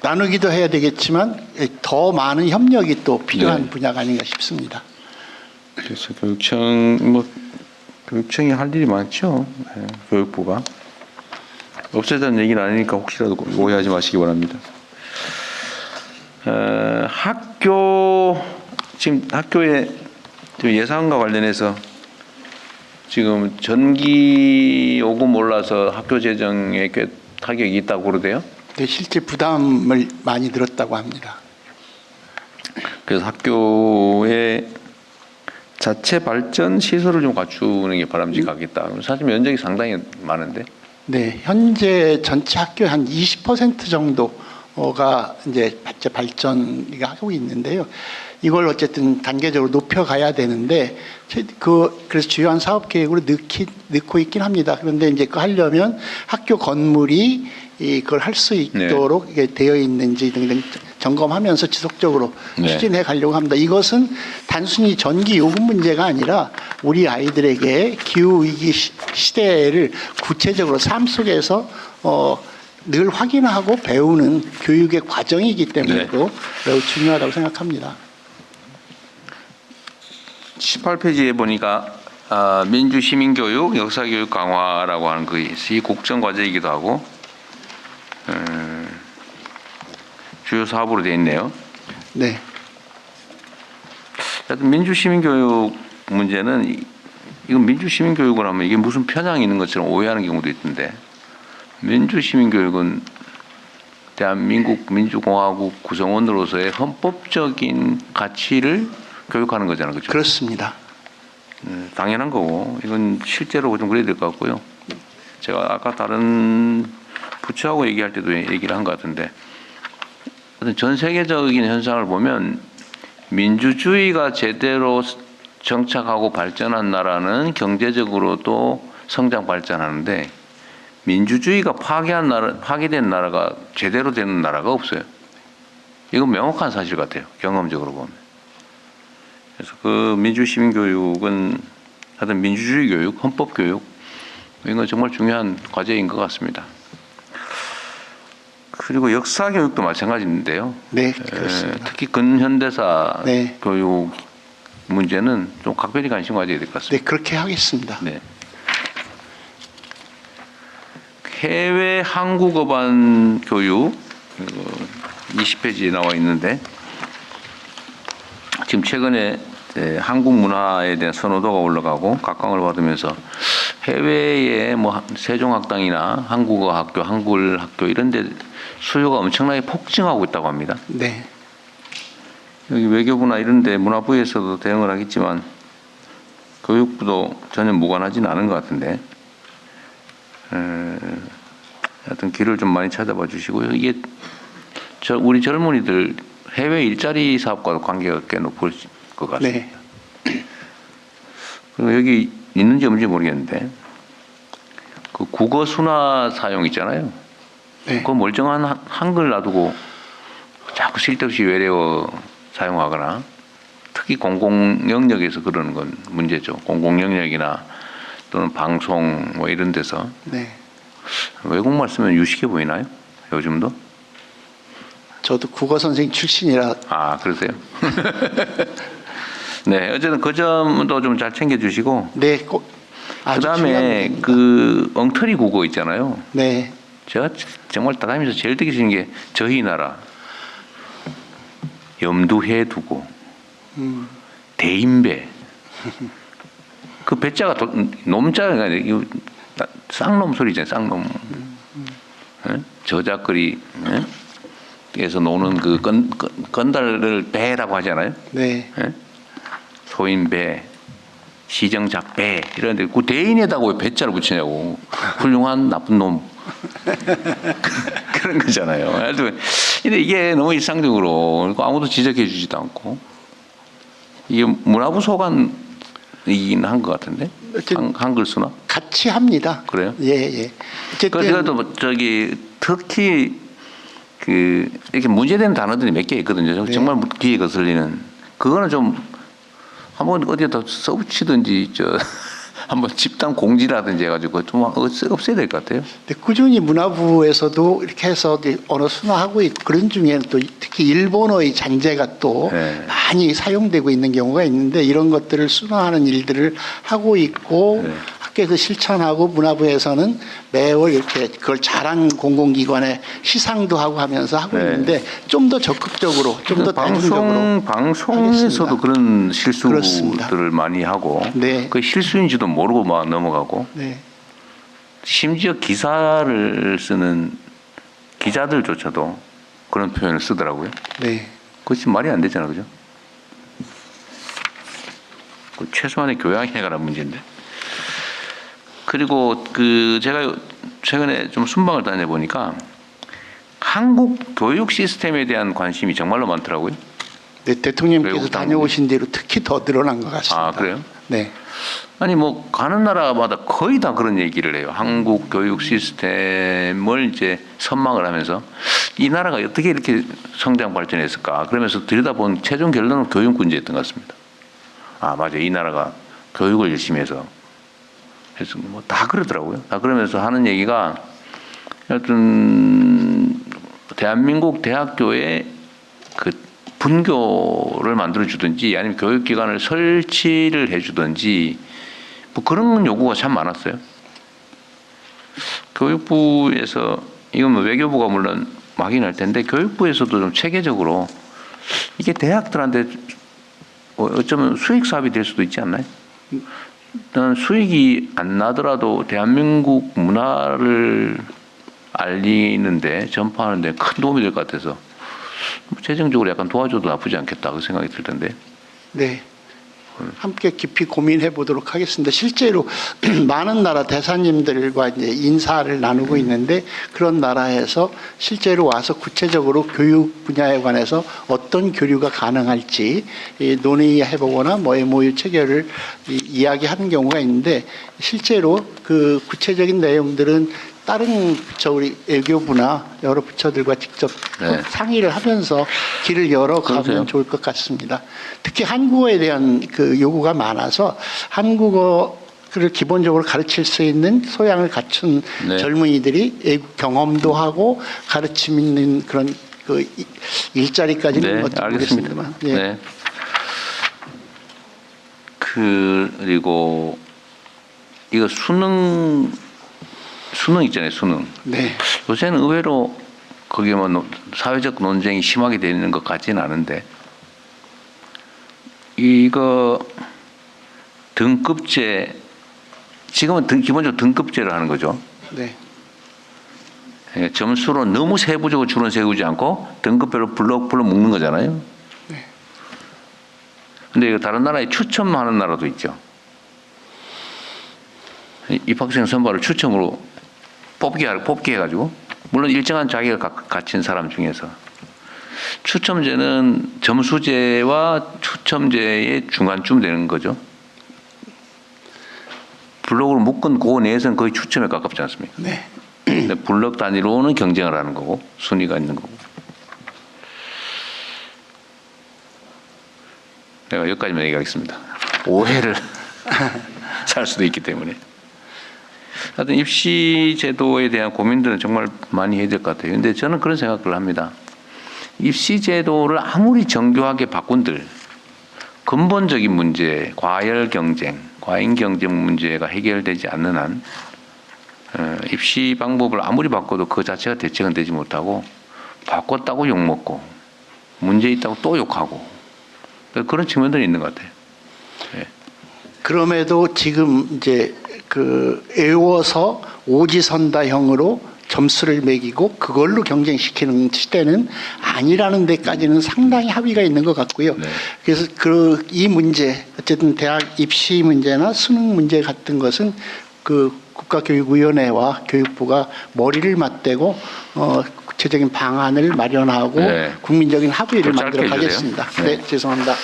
나누기도 해야 되겠지만 더 많은 협력이 또 필요한 네. 분야가 아닌가 싶습니다. 그래서 교육청이 할 일이 많죠. 네, 교육부가 없애자는 얘기는 아니니까 혹시라도 오해하지 마시기 바랍니다. 지금 학교의 예산과 관련해서 지금 전기 요금 올라서 학교 재정에 꽤 타격이 있다고 그러대요. 네, 실제 부담을 많이 들었다고 합니다. 그래서 학교의 자체 발전 시설을 좀 갖추는 게 바람직하겠다. 사실 면적이 상당히 많은데. 네, 현재 전체 학교 한 20% 정도가 이제 발전을 하고 있는데요. 이걸 어쨌든 단계적으로 높여가야 되는데 그래서 주요한 사업 계획으로 넣고 있긴 합니다. 그런데 이제 그 하려면 학교 건물이 그걸 할 수 있도록 이게 되어 있는지 등등 점검하면서 지속적으로 네. 추진해 가려고 합니다. 이것은 단순히 전기 요금 문제가 아니라 우리 아이들에게 기후 위기 시대를 구체적으로 삶 속에서 늘 확인하고 배우는 교육의 과정이기 때문에도 매우 중요하다고 생각합니다. 18페이지에 보니까 민주 시민교육, 역사교육 강화라고 하는 것이 국정 과제이기도 하고 주요 사업으로 되어 있네요. 네. 하여튼 민주 시민교육 문제는 이건 민주 시민교육을 하면 이게 무슨 편향이 있는 것처럼 오해하는 경우도 있던데 민주 시민교육은 대한민국 민주공화국 구성원으로서의 헌법적인 가치를 교육하는 거잖아요. 그렇죠? 그렇습니다. 당연한 거고 이건 실제로 좀 그래야 될 것 같고요. 제가 아까 다른 부처하고 얘기할 때도 얘기를 한 것 같은데 전 세계적인 현상을 보면 민주주의가 제대로 정착하고 발전한 나라는 경제적으로도 성장 발전하는데 민주주의가 파괴된 나라가 제대로 되는 나라가 없어요. 이건 명확한 사실 같아요. 경험적으로 보면. 그래서 그 민주시민교육은 하여튼 민주주의 교육, 헌법 교육 이건 정말 중요한 과제인 것 같습니다. 그리고 역사 교육도 마찬가지인데요. 네, 그렇습니다. 특히 근현대사 네. 교육 문제는 좀 각별히 관심 가져야 될 것 같습니다. 네, 그렇게 하겠습니다. 네. 해외 한국어반 교육 20페이지에 나와 있는데 지금 최근에 한국 문화에 대한 선호도가 올라가고 각광을 받으면서 해외에 뭐 세종학당이나 한국어 학교, 한글 학교 이런 데 수요가 엄청나게 폭증하고 있다고 합니다. 네. 여기 외교부나 이런 데 문화부에서도 대응을 하겠지만 교육부도 전혀 무관하지는 않은 것 같은데 하여튼 길을 좀 많이 찾아봐 주시고요. 이게 우리 젊은이들 해외 일자리 사업과도 관계가 꽤 높을 것 같습니다. 네. 그리고 여기 있는지 없는지 모르겠는데 그 국어 순화 사용 있잖아요. 네. 그 멀쩡한 한글 놔두고 자꾸 쓸데없이 외래어 사용하거나 특히 공공 영역에서 그러는 건 문제죠. 공공 영역이나 또는 방송 뭐 이런 데서 네. 외국말 쓰면 유식해 보이나요? 요즘도? 저도 국어 선생 출신이라 아, 그러세요? 네, 어쨌든 그 점도 좀 잘 챙겨주시고. 네, 꼭 아주 중요한 그다음에 부분입니다. 그 엉터리 국어 있잖아요. 네, 제가 정말 다니면서 제일 듣기 싫은 게 저희 나라 염두해 두고 대인배 그 배자가 놈자가 아니라 쌍놈 소리잖아요. 쌍놈. 예? 저작거리 에서 노는 그 건달을 배라고 하잖아요. 네, 예? 소인배, 시정작배 이런데 그 대인에다가 왜 배자를 붙이냐고. 훌륭한 나쁜 놈. 그런 거잖아요. 근데 이게 너무 일상적으로 아무도 지적해 주지도 않고 이게 문화부 소관이긴 한 것 같은데 한글 수나 같이 합니다. 그래요? 예, 예. 어쨌든 제가 또 저기 특히 그 이렇게 문제되는 단어들이 몇 개 있거든요. 네. 정말 귀에 거슬리는 그거는 좀 한번 어디에다 써붙이든지 한번 집단 공지라든지 해가지고 좀 없애야 될 것 같아요. 근데 꾸준히 문화부에서도 이렇게 해서 언어 순화하고 있고 그런 중에는 또 특히 일본어의 잔재가 또 네. 많이 사용되고 있는 경우가 있는데 이런 것들을 순화하는 일들을 하고 있고 네. 학교에서 실천하고 문화부에서는 매월 이렇게 그걸 잘한 공공기관에 시상도 하고 하면서 하고 네. 있는데 좀 더 적극적으로 좀 더 대중적으로 방송에서도 하겠습니다. 그런 실수들을 그렇습니다. 많이 하고 네. 그 실수인지도 모르고 막 넘어가고 네. 심지어 기사를 쓰는 기자들조차도 그런 표현을 쓰더라고요. 네. 그것이 말이 안 되잖아, 그죠? 그 최소한의 교양에 관한 문제인데. 그리고 그 제가 최근에 좀 순방을 다녀보니까 한국 교육 시스템에 대한 관심이 정말로 많더라고요. 네, 대통령께서 외국 다녀오신 뒤로 특히 더 늘어난 것 같습니다. 아, 그래요? 네. 아니 뭐 가는 나라마다 거의 다 그런 얘기를 해요. 한국 교육 시스템을 이제 선망을 하면서 이 나라가 어떻게 이렇게 성장 발전했을까? 그러면서 들여다본 최종 결론은 교육 문제였던 것 같습니다. 아, 맞아요. 이 나라가 교육을 열심히 해서 뭐 다 그러더라고요. 다 그러면서 하는 얘기가 하여튼 대한민국 대학교에 그 분교를 만들어 주든지 아니면 교육기관을 설치를 해 주든지 뭐 그런 요구가 참 많았어요. 교육부에서 이건 뭐 외교부가 물론 막인할 텐데 교육부에서도 좀 체계적으로 이게 대학들한테 어쩌면 수익 사업이 될 수도 있지 않나요? 일단 수익이 안 나더라도 대한민국 문화를 알리는데 전파하는데 큰 도움이 될 것 같아서 재정적으로 약간 도와줘도 나쁘지 않겠다 그 생각이 들 텐데. 네. 함께 깊이 고민해 보도록 하겠습니다. 실제로 많은 나라 대사님들과 이제 인사를 나누고 있는데 그런 나라에서 실제로 와서 구체적으로 교육 분야에 관해서 어떤 교류가 가능할지 논의해 보거나 뭐 MOU 체결을 이야기하는 경우가 있는데 실제로 그 구체적인 내용들은 다른 부처 우리 외교부나 여러 부처들과 직접 네. 상의를 하면서 길을 열어가면 그러세요. 좋을 것 같습니다. 특히 한국어에 대한 그 요구가 많아서 한국어를 기본적으로 가르칠 수 있는 소양을 갖춘 네. 젊은이들이 외국 경험도 하고 가르침 있는 그런 그 일자리까지는 네, 못 알겠습니다. 모르겠습니다만. 네. 그리고 이거 수능 있잖아요, 수능. 네. 요새는 의외로 거기에 뭐 사회적 논쟁이 심하게 되는 것 같지는 않은데 이거 등급제 지금은 기본적으로 등급제를 하는 거죠. 네. 예, 점수로 너무 세부적으로 줄은 세우지 않고 등급별로 블럭 묶는 거잖아요. 네. 근데 이거 다른 나라에 추첨하는 나라도 있죠. 입학생 선발을 추첨으로 뽑기 해가지고 물론 일정한 자기가 갖춘 사람 중에서 추첨제는 점수제와 추첨제의 중간쯤 되는 거죠. 블록으로 묶은 그 내에서는 거의 추첨에 가깝지 않습니까? 네. 근데 블록 단위로는 경쟁을 하는 거고 순위가 있는 거고. 내가 여기까지만 얘기하겠습니다. 오해를 살 수도 있기 때문에. 하여튼 입시 제도에 대한 고민들은 정말 많이 해야 될 것 같아요. 근데 저는 그런 생각을 합니다. 입시 제도를 아무리 정교하게 바꾼들 근본적인 문제, 과열 경쟁, 과잉 경쟁 문제가 해결되지 않는 한 입시 방법을 아무리 바꿔도 그 자체가 대책은 되지 못하고 바꿨다고 욕먹고 문제 있다고 또 욕하고 그런 측면들이 있는 것 같아요. 예. 그럼에도 지금 이제 그 애워서 오지선다형으로 점수를 매기고 그걸로 경쟁시키는 시대는 아니라는 데까지는 상당히 합의가 있는 것 같고요. 네. 그래서 이 문제 어쨌든 대학 입시 문제나 수능 문제 같은 것은 그 국가교육위원회와 교육부가 머리를 맞대고 구체적인 방안을 마련하고 네. 국민적인 합의를 좀 짧게 만들어 해주세요. 가겠습니다. 네. 네, 죄송합니다.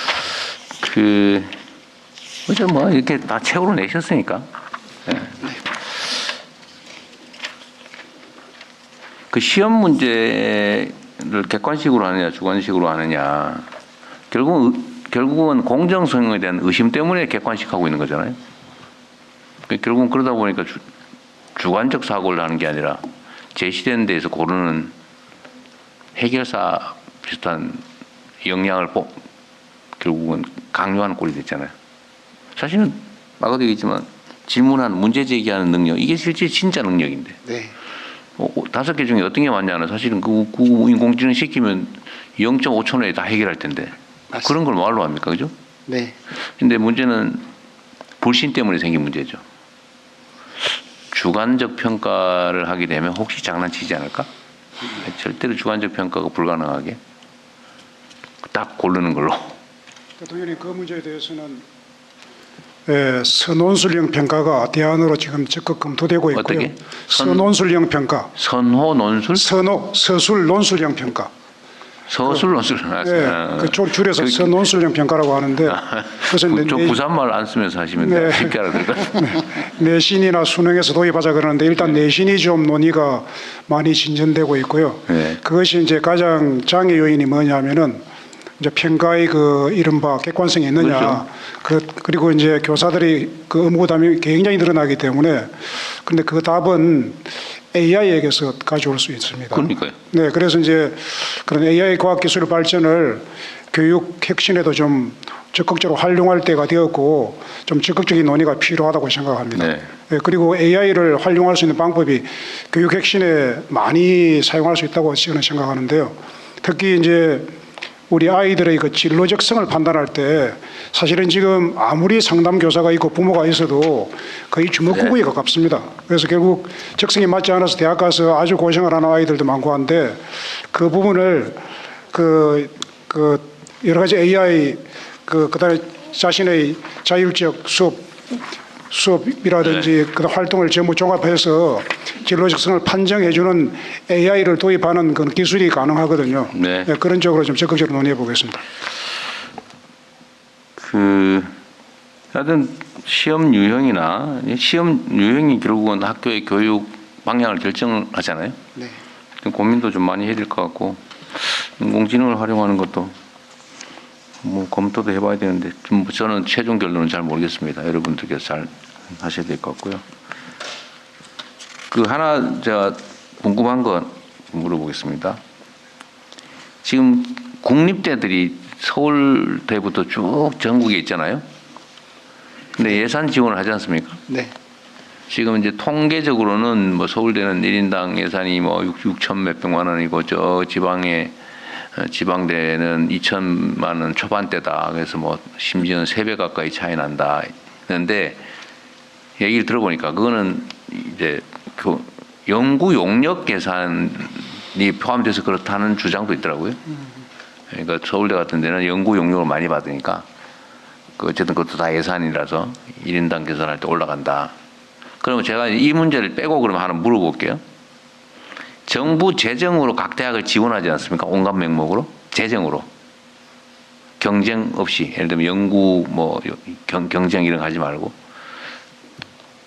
어제 뭐 이렇게 다 채우러 내셨으니까. 네. 그 시험 문제를 객관식으로 하느냐 주관식으로 하느냐 결국은 공정성에 대한 의심 때문에 객관식하고 있는 거잖아요. 결국은 그러다 보니까 주관적 사고를 하는 게 아니라 제시된 데에서 고르는 해결사 비슷한 역량을 결국은 강요하는 꼴이 됐잖아요. 사실은 아까도 얘기했지만 질문하는 문제 제기하는 능력 이게 실제 진짜 능력인데 네. 5개 중에 어떤 게 맞냐는 사실은 그 인공지능 시키면 0.5초 내에 다 해결할 텐데 맞습니다. 그런 걸 뭐하러 합니까, 그죠? 네. 근데 문제는 불신 때문에 생긴 문제죠. 주관적 평가를 하게 되면 혹시 장난치지 않을까? 절대로 주관적 평가가 불가능하게 딱 고르는 걸로. 대통령님 그 문제에 대해서는 선논술형 평가가 대안으로 지금 적극 검토되고 있고요. 어떻게? 선논술형 평가. 선호 논술? 서술 논술형 평가. 서술 논술. 네, 그 줄여서 선논술형 평가라고 하는데 그래서 저 부산말 안 쓰면서 하시면 네. 쉽게 알아들을 것 같아요. 내신이나 수능에서 도입하자 그러는데 일단 내신이 좀 논의가 많이 진전되고 있고요. 네. 그것이 이제 가장 장애 요인이 뭐냐면은 이제 평가의 그 이른바 객관성이 있느냐. 그리고 이제 교사들이 그 의무 부담이 굉장히 늘어나기 때문에 근데 그 답은 AI에게서 가져올 수 있습니다. 그러니까요. 네, 그래서 이제 그런 AI 과학기술 발전을 교육 혁신에도 좀 적극적으로 활용할 때가 되었고 좀 적극적인 논의가 필요하다고 생각합니다. 네. 네, 그리고 AI를 활용할 수 있는 방법이 교육 혁신에 많이 사용할 수 있다고 저는 생각하는데요. 특히 이제 우리 아이들의 그 진로적성을 판단할 때 사실은 지금 아무리 상담 교사가 있고 부모가 있어도 거의 주먹구구에 가깝습니다. 그래서 결국 적성에 맞지 않아서 대학 가서 아주 고생을 하는 아이들도 많고 한데 그 부분을 그 여러 가지 AI 그다음에 자신의 자율적 수업이라든지 그 활동을 전부 종합해서 진로적성을 판정해주는 AI를 도입하는 그런 기술이 가능하거든요. 네. 네, 그런 쪽으로 좀 적극적으로 논의해 보겠습니다. 하여튼 시험 유형이 결국은 학교의 교육 방향을 결정하잖아요. 네. 고민도 좀 많이 해야 될 것 같고 인공지능을 활용하는 것도 뭐 검토도 해봐야 되는데 좀 저는 최종 결론은 잘 모르겠습니다. 여러분들께서 잘 하셔야 될 것 같고요. 그 하나 제가 궁금한 거 물어보겠습니다. 지금 국립대들이 서울대부터 쭉 전국에 있잖아요. 근데 예산 지원을 하지 않습니까? 네. 지금 이제 통계적으로는 뭐 서울대는 1인당 예산이 뭐 6천 몇백만 원이고 저 지방대는 2천만 원 초반대다. 그래서 뭐 심지어는 3배 가까이 차이 난다. 그런데 얘기를 들어보니까 그거는 이제 그 연구 용역 계산이 포함돼서 그렇다는 주장도 있더라고요. 그러니까 서울대 같은 데는 연구 용역을 많이 받으니까 그 어쨌든 그것도 다 예산이라서 1인당 계산할 때 올라간다. 그러면 제가 이 문제를 빼고 그러면 하나 물어볼게요. 정부 재정으로 각 대학을 지원하지 않습니까? 온갖 명목으로 재정으로 경쟁 없이 예를 들면 연구 뭐 경쟁 이런 거 하지 말고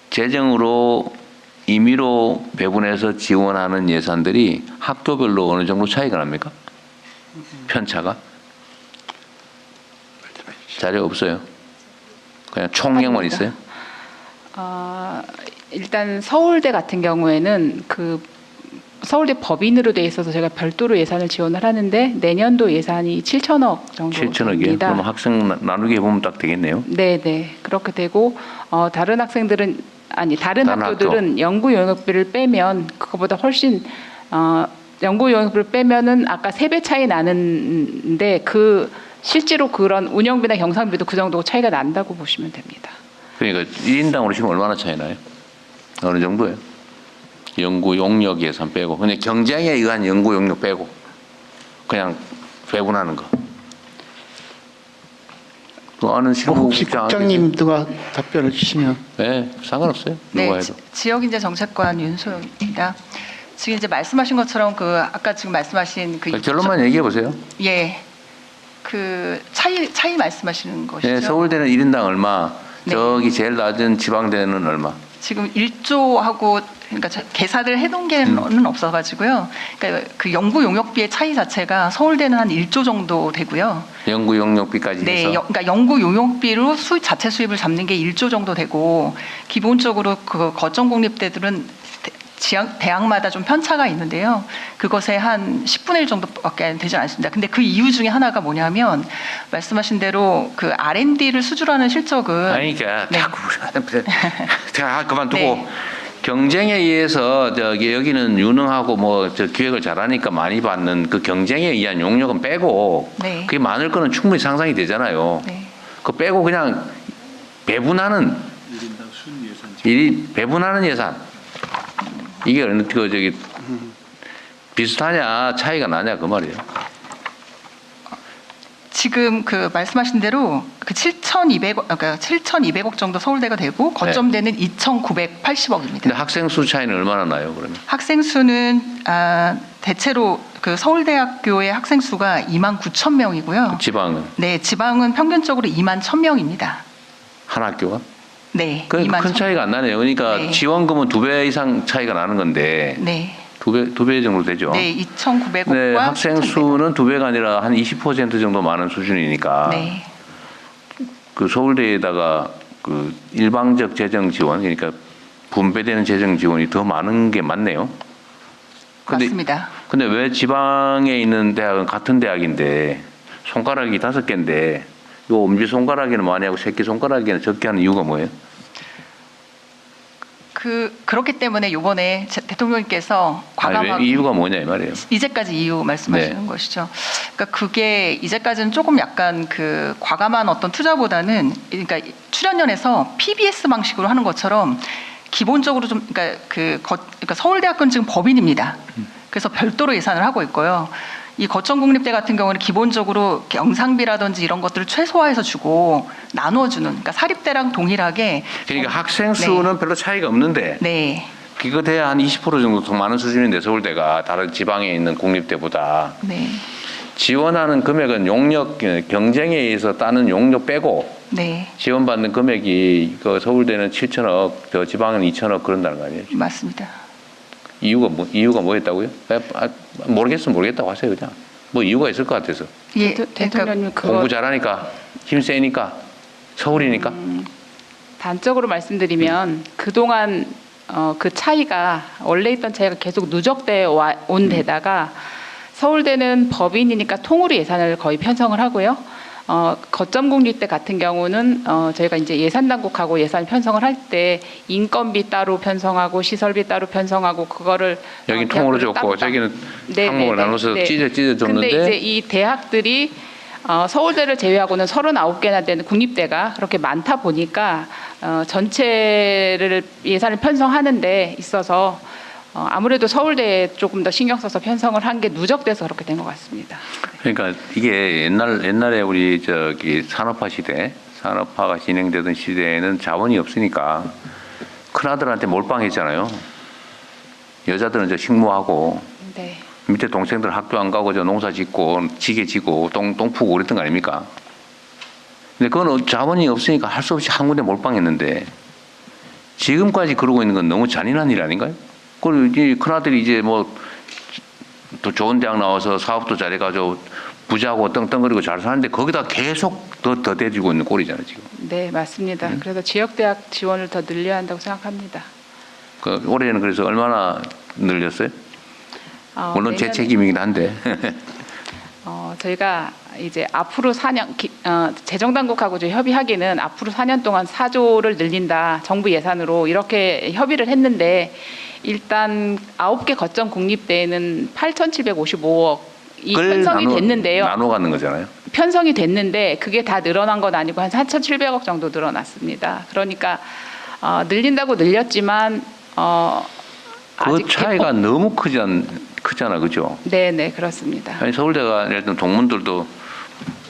재정으로 임의로 배분해서 지원하는 예산들이 학교별로 어느 정도 차이가 납니까? 편차가? 자료 없어요. 그냥 총량만 있어요? 일단 서울대 같은 경우에는 그 서울대 법인으로 돼 있어서 제가 별도로 예산을 지원을 하는데 내년도 예산이 7천억 정도 7천억이요? 됩니다. 그럼 학생 나누기 해보면 딱 되겠네요. 네. 그렇게 되고 다른 학생들은 다른 다른 학교들은 연구 용역비를 빼면 그거보다 훨씬 연구 용역비를 빼면은 아까 3배 차이 나는데 그 실제로 그런 운영비나 경상비도 그 정도 차이가 난다고 보시면 됩니다. 그러니까 1인당으로 지금 얼마나 차이 나요? 어느 정도예요? 연구 용역 예산 빼고 그냥 경쟁에 의한 연구 용역 빼고 그냥 배분하는 거. 그 아는 혹시 실무국장 국장님도가 답변을 주시면. 네, 상관없어요. 네, 누가 해도. 지역인재 정책관 윤소영입니다. 지금 이제 말씀하신 것처럼 그 아까 지금 말씀하신 그 결론만 얘기해 보세요. 예, 그 차이 말씀하시는 것이죠. 네, 서울대는 1인당 얼마, 네. 저기 제일 낮은 지방대는 얼마. 지금 1조하고 그러니까 계산을 해놓은 게는 없어가지고요. 그러니까 그 연구 용역비의 차이 자체가 서울대는 한 1조 정도 되고요. 연구 용역비까지 네, 해서. 그러니까 연구 용역비로 자체 수입을 잡는 게 1조 정도 되고 기본적으로 그 거점 공립대들은 대학마다 좀 편차가 있는데요. 그것의 한 10분의 1 정도밖에 되지 않습니다. 근데 그 이유 중에 하나가 뭐냐면 말씀하신 대로 그 R&D를 수주하는 실적은 아니, 그러니까 네. 자꾸 제가 그만두고 네. 경쟁에 의해서 저기 여기는 유능하고 뭐 저 기획을 잘하니까 많이 받는 그 경쟁에 의한 용역은 빼고 네. 그게 많을 거는 충분히 상상이 되잖아요. 네. 그 빼고 그냥 배분하는 배분하는 예산 이게 어느 그 저기 비슷하냐 차이가 나냐 그 말이에요. 지금 그 말씀하신 대로 그 7,200억 정도 서울대가 되고 거점대는 2,980억입니다. 근데 학생 수 차이는 얼마나 나요 그러면? 학생 수는 대체로 그 서울대학교의 학생 수가 29,000명이고요. 지방은 네, 지방은 평균적으로 21,000명입니다. 한 학교가? 네, 큰 21,000 차이가 안 나네요. 그러니까 네. 지원금은 2배 이상 차이가 나는 건데 네, 두 배 정도 되죠. 네, 2,900억과 네, 학생 수는 2배가 아니라 한 20% 정도 많은 수준이니까 네, 그 서울대에다가 그 일방적 재정 지원 그러니까 분배되는 재정 지원이 더 많은 게 맞네요. 맞습니다. 근데 왜 지방에 있는 대학은 같은 대학인데 손가락이 5개인데 요 엄지 손가락에는 많이 하고 새끼 손가락에는 적게 하는 이유가 뭐예요? 그렇기 때문에 이번에 대통령님께서 과감하게 아니, 왜 이유가 뭐냐 이 말이에요. 이제까지 이유 말씀하시는 네. 것이죠. 그러니까 그게 이제까지는 조금 약간 그 과감한 어떤 투자보다는 그러니까 출연연에서 PBS 방식으로 하는 것처럼 기본적으로 좀 그러니까 서울대학교는 지금 법인입니다. 그래서 별도로 예산을 하고 있고요. 이 거천국립대 같은 경우는 기본적으로 경상비라든지 이런 것들을 최소화해서 주고 나눠주는 그러니까 사립대랑 동일하게 그러니까 학생 수는 별로 차이가 없는데 네. 그거 돼야 한 20% 정도 더 많은 수준인데 서울대가 다른 지방에 있는 국립대보다 네. 지원하는 금액은 용역 경쟁에 의해서 따는 용역 빼고 네. 지원받는 금액이 그 서울대는 7천억, 저 지방은 2천억 그런다는 거 아니에요? 맞습니다. 이유가 뭐였다고요? 모르겠으면 모르겠다고 하세요 그냥. 뭐 이유가 있을 것 같아서. 예. 대통령님 공부 잘하니까, 힘 세니까, 서울이니까. 단적으로 말씀드리면 그동안 그 차이가 원래 있던 차이가 계속 누적되어 온 데다가 서울대는 법인이니까 통으로 예산을 거의 편성을 하고요. 거점국립대 같은 경우는 저희가 이제 예산 당국하고 예산 편성을 할 때 인건비 따로 편성하고 시설비 따로 편성하고 그거를 여기 통으로 줬고 따로 저기는 네, 항목을 네, 나눠서 네. 찢어 줬는데. 근데 이제 이 대학들이 서울대를 제외하고는 39개나 되는 국립대가 그렇게 많다 보니까 전체를 예산을 편성하는 데 있어서 아무래도 서울대에 조금 더 신경 써서 편성을 한 게 누적돼서 그렇게 된 것 같습니다. 그러니까 이게 옛날에 우리 저기 산업화가 진행되던 시대에는 자본이 없으니까 큰아들한테 몰빵했잖아요. 여자들은 저 식모하고 네. 밑에 동생들 학교 안 가고 저 농사 짓고 지게 지고 똥 푸고 그랬던 거 아닙니까? 근데 그건 자본이 없으니까 할 수 없이 한 군데 몰빵했는데 지금까지 그러고 있는 건 너무 잔인한 일 아닌가요? 그리고 이제 큰아들이 이제 뭐 또 좋은 대학 나와서 사업도 잘해가지고 부자고 떵떵거리고 잘 사는데 거기다 계속 더 돼지고 있는 꼴이잖아요 지금. 네, 맞습니다. 그래서 지역대학 지원을 더 늘려야 한다고 생각합니다. 그 올해는 그래서 얼마나 늘렸어요? 물론 제 내년에, 책임이긴 한데. 저희가 이제 앞으로 4년 재정당국하고 저희 협의하기는 앞으로 4년 동안 4조를 늘린다 정부 예산으로 이렇게 협의를 했는데 일단 9개 거점 국립대에는 8,755억 이 편성이 됐는데요. 나눠 갖는 거잖아요. 편성이 됐는데 그게 다 늘어난 건 아니고 한 4,700억 정도 늘어났습니다. 그러니까 늘린다고 늘렸지만 그 아직 차이가 너무 크잖아, 그죠? 네네 그렇습니다. 아니 서울대가 예를 들면 동문들도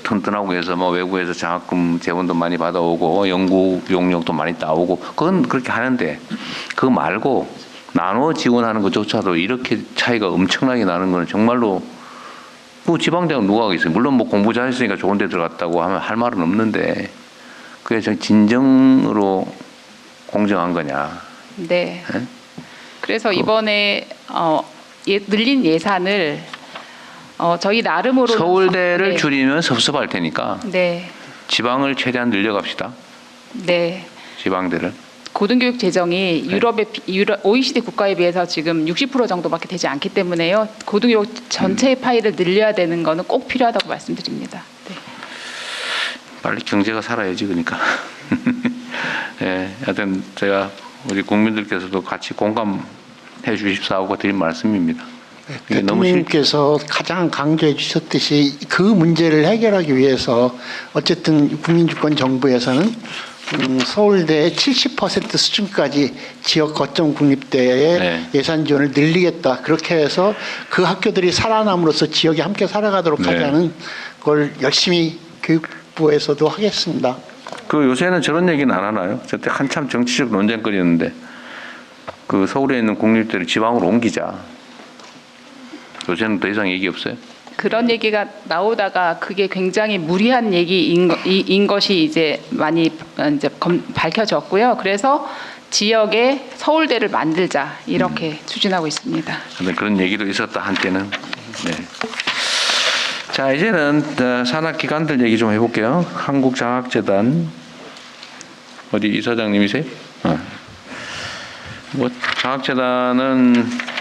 튼튼하고 해서 뭐 외국에서 장학금 재원도 많이 받아오고 연구 용역도 많이 따오고 그건 그렇게 하는데 그거 말고 나눠 지원하는 것조차도 이렇게 차이가 엄청나게 나는 거는 정말로 뭐 지방대학 누가 하겠어요? 물론 뭐 공부 잘했으니까 좋은 데 들어갔다고 하면 할 말은 없는데 그게 진정으로 공정한 거냐? 네. 네? 그래서 이번에 늘린 예산을 저희 나름으로 서울대를 네. 줄이면 섭섭할 테니까 네. 지방을 최대한 늘려갑시다. 네. 지방대를. 고등교육 재정이 OECD 국가에 비해서 지금 60% 정도밖에 되지 않기 때문에요. 고등교육 전체의 파이를 늘려야 되는 거는 꼭 필요하다고 말씀드립니다. 네. 빨리 경제가 살아야지 그러니까. 예, 하여튼 제가 우리 국민들께서도 같이 공감해 주십사 하고 드린 말씀입니다. 이게 너무 대통령님께서 가장 강조해 주셨듯이 그 문제를 해결하기 위해서 어쨌든 국민주권 정부에서는 서울대의 70% 수준까지 지역 거점 국립대의 네. 예산 지원을 늘리겠다. 그렇게 해서 그 학교들이 살아남으로써 지역이 함께 살아가도록 네. 하자는 걸 열심히 교육부에서도 하겠습니다. 그 요새는 저런 얘기는 안 하나요? 저때 한참 정치적 논쟁거리였는데 그 서울에 있는 국립대를 지방으로 옮기자. 요새는 더 이상 얘기 없어요? 그런 얘기가 나오다가 그게 굉장히 무리한 얘기인 것이 이제 많이 이제 밝혀졌고요. 그래서 지역에 서울대를 만들자 이렇게 추진하고 있습니다. 근데 그런 얘기도 있었다 한때는. 네. 자 이제는 산하기관들 얘기 좀 해볼게요. 한국장학재단 어디 이사장님이세요? 뭐 장학재단은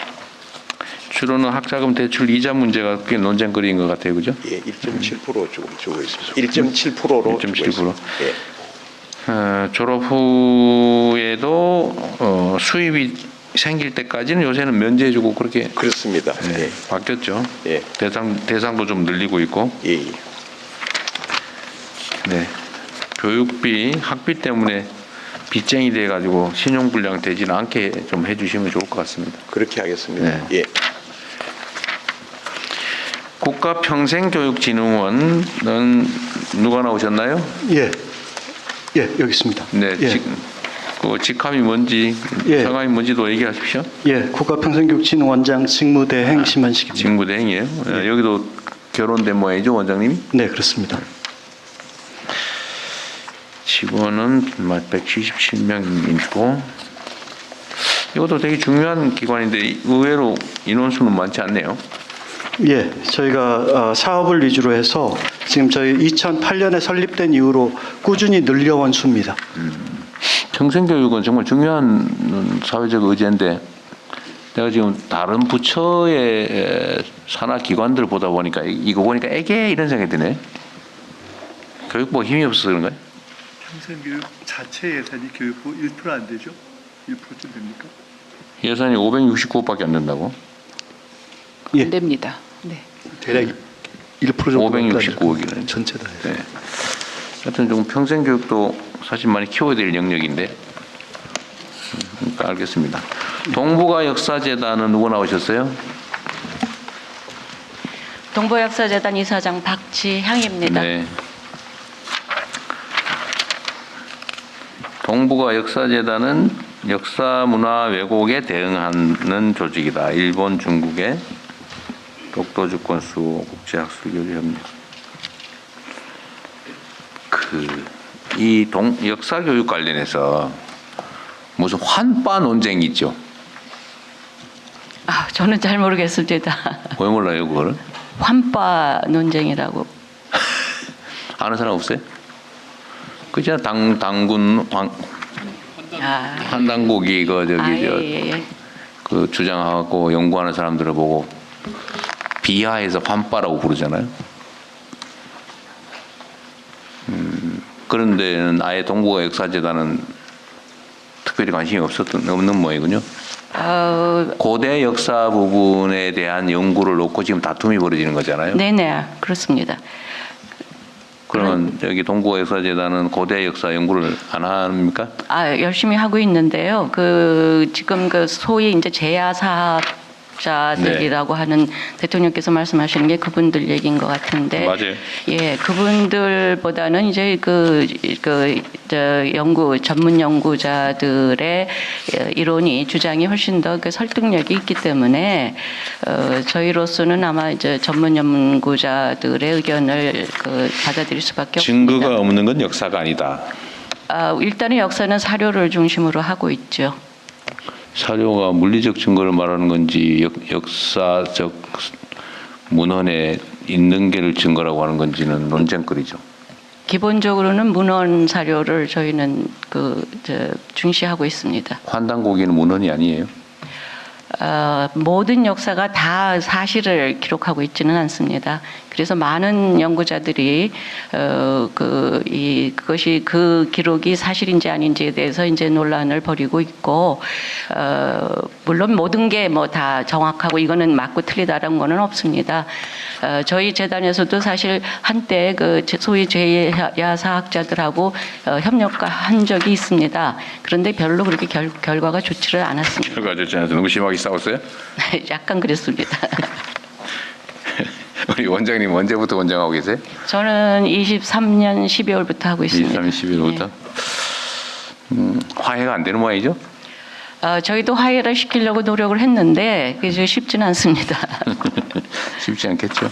주로는 학자금 대출 이자 문제가 꽤 논쟁거리인 것 같아요, 그죠? 예, 1.7% 조금 주고 있습니다. 1.7%로 1.7%. 예. 졸업 후에도 수입이 생길 때까지는 요새는 면제해주고 그렇게 그렇습니다. 네, 바뀌었죠. 예. 대상도 좀 늘리고 있고. 예. 네. 교육비, 학비 때문에 빚쟁이 돼가지고 신용불량 되지는 않게 좀 해주시면 좋을 것 같습니다. 그렇게 하겠습니다. 네. 예. 국가평생교육진흥원은 누가 나오셨나요? 예, 여기 있습니다. 네, 예. 그 직함이 뭔지, 예. 성함이 뭔지도 얘기하십시오. 예, 국가평생교육진흥원장 직무대행 심한식입니다. 직무대행이에요. 여기도 결혼된 모양이죠, 원장님이? 네, 그렇습니다. 직원은 177명이고 이것도 되게 중요한 기관인데 의외로 인원수는 많지 않네요. 예, 저희가 사업을 위주로 해서 지금 저희 2008년에 설립된 이후로 꾸준히 늘려온 수입니다. 평생교육은 정말 중요한 사회적 의제인데 내가 지금 다른 부처의 산하기관들 보다 보니까 이거 보니까 애게 이런 생각이 드네. 교육부가 힘이 없어서 그런가요? 평생교육 자체 예산이 교육부 1% 안 되죠? 1%쯤 됩니까? 예산이 569억밖에 안 된다고? 예. 안 됩니다. 네. 대략 1% 정도 569억이네. 전체 다. 네. 하여튼 좀 평생교육도 사실 많이 키워야 될 영역인데 그러니까 알겠습니다. 동북아 역사재단은 누구 나오셨어요? 동북아역사재단 이사장 박지향입니다. 네. 동북아 역사재단은 역사 문화 왜곡에 대응하는 조직이다. 일본, 중국의 독도 주권 수호 국제학술교류 협력. 이 역사 교육 관련해서 무슨 환빠 논쟁이 있죠. 저는 잘 모르겠습니다. 왜 몰라요, 그거를? 환빠 논쟁이라고. 아는 사람 없어요? 그죠? 당군 아, 한당국이 그 저기 예. 그 주장하고 연구하는 사람들을 보고 비하해서 환빠라고 부르잖아요. 그런 데는 아예 동북아 역사재단은 특별히 관심이 없는 모양이군요. 고대 역사 부분에 대한 연구를 놓고 지금 다툼이 벌어지는 거잖아요. 네네, 그렇습니다. 그러면 여기 동북아 역사재단은 고대 역사 연구를 안 합니까? 열심히 하고 있는데요. 지금 소위 이제 제야 사업자들이라고 하는 대통령께서 말씀하시는 게 그분들 얘기인 것 같은데. 맞아요. 예, 그분들보다는 이제 전문 연구자들의 이론이 주장이 훨씬 더 설득력이 있기 때문에 저희로서는 아마 이제 전문 연구자들의 의견을 받아들일 수밖에 없습니다. 증거가 없는 건 역사가 아니다. 일단은 역사는 사료를 중심으로 하고 있죠. 사료가 물리적 증거를 말하는 건지 역사적 문헌에 있는 게를 증거라고 하는 건지는 논쟁거리죠. 기본적으로는 문헌 사료를 저희는 중시하고 있습니다. 환단고기는 문헌이 아니에요. 모든 역사가 다 사실을 기록하고 있지는 않습니다. 그래서 많은 연구자들이 그것이 그 기록이 사실인지 아닌지에 대해서 이제 논란을 벌이고 있고, 물론 모든 게 뭐 다 정확하고 이거는 맞고 틀리다라는 거는 없습니다. 저희 재단에서도 사실 한때 소위 제야 사학자들하고 협력한 적이 있습니다. 그런데 별로 그렇게 결과가 좋지를 않았습니다. 결과 좋지 않아서 너무 심하게 싸웠어요? 약간 그랬습니다. 우리 원장님 언제부터 원장하고 계세요? 저는 23년 12월부터 하고 있습니다. 23년 12월부터? 화해가 안 되는 모양이죠? 저희도 화해를 시키려고 노력을 했는데 그게 쉽지는 않습니다. 쉽지 않겠죠.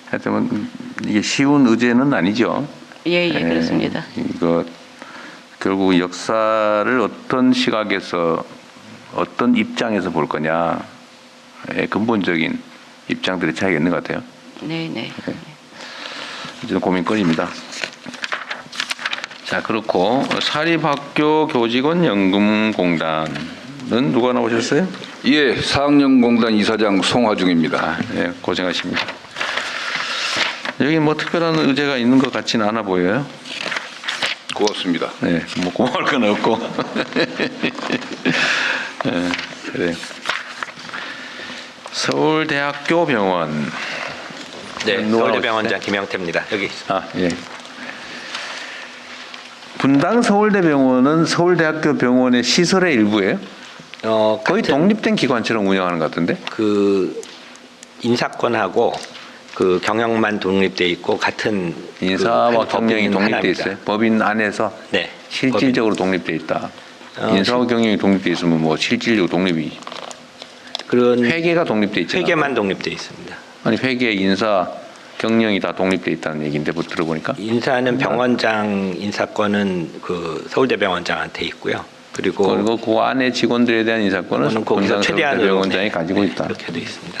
하여튼 이게 쉬운 의제는 아니죠. 예, 그렇습니다. 이거 결국 역사를 어떤 시각에서 어떤 입장에서 볼 거냐의 근본적인 입장들의 차이가 있는 것 같아요. 네. 이제 고민거리입니다. 자, 그렇고 사립학교 교직원 연금공단은 누가 나오셨어요? 예, 사학연공단 이사장 송화중입니다. 네, 고생하십니다. 여기 뭐 특별한 의제가 있는 것 같지는 않아 보여요. 고맙습니다. 네, 뭐 고마울 건 없고. 네, 그래요. 서울대학교 병원. 네, 서울대병원장 김영태입니다. 여기 있습니다. 예. 분당 서울대병원은 서울대학교 병원의 시설의 일부예요? 거의 독립된 기관처럼 운영하는 것 같은데? 인사권하고 경영만 독립돼 있고 같은 인사와 경영이 독립돼 있어요. 법인 안에서 네, 실질적으로 독립돼 있다. 인사와 경영이 독립돼 있으면 뭐 실질적으로 독립이. 그런 회계가 독립돼 있잖아요. 회계만 독립돼 있습니다. 아니 회계, 인사, 경영이 다 독립돼 있다는 얘기인데 뭐 들어보니까. 인사는 병원장 인사권은 서울대병원장한테 있고요. 그리고 그 안에 직원들에 대한 인사권은 분당 서울대병원장이 가지고 있다. 그렇게 돼 있습니다.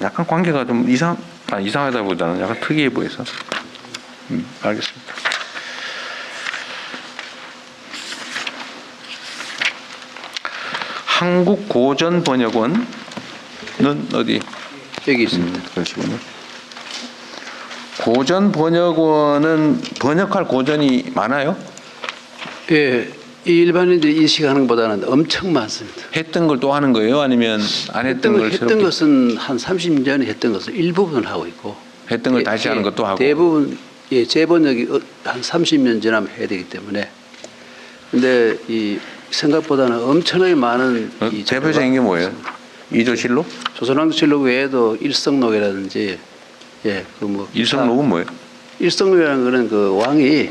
약간 관계가 좀 이상하다보다는 약간 특이해 보여서. 알겠습니다. 한국고전번역원은 어디? 여기 있습니다. 그러시군요. 고전번역원은 번역할 고전이 많아요? 예, 일반인들이 인식하는 것보다는 엄청 많습니다. 했던 걸 또 하는 거예요? 아니면 안 했던 걸 새롭게? 했던 것은 한 30년 전에 했던 것을 일부분 하고 있고 했던 걸 다시 하는 것도 하고 대부분 재번역이 한 30년 지나면 해야 되기 때문에 근데 이 생각보다는 엄청나게 많은 대표적인 게 뭐예요? 이조실록? 조선왕조실록 외에도 일성록이라든지 일성록은 뭐예요? 일성록이라는 거는 그 왕이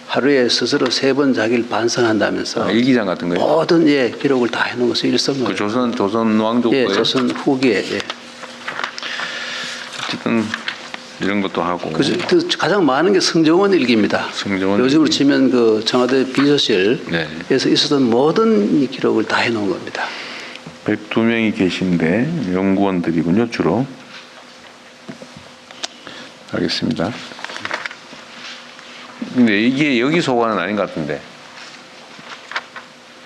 하루에 스스로 3번 자기를 반성한다면서 일기장 같은 거예요? 모든 기록을 다 해놓은 것을 일성록. 그 조선 왕조 거예요? 조선 후기에. 어쨌든 이런 것도 하고. 가장 많은 게 성정원 일기입니다. 요즘으로 치면 그 청와대 비서실에서 있었던 모든 이 기록을 다 해놓은 겁니다. 102명이 계신데 연구원들이군요, 주로. 알겠습니다. 근데 이게 여기 소관은 아닌 것 같은데.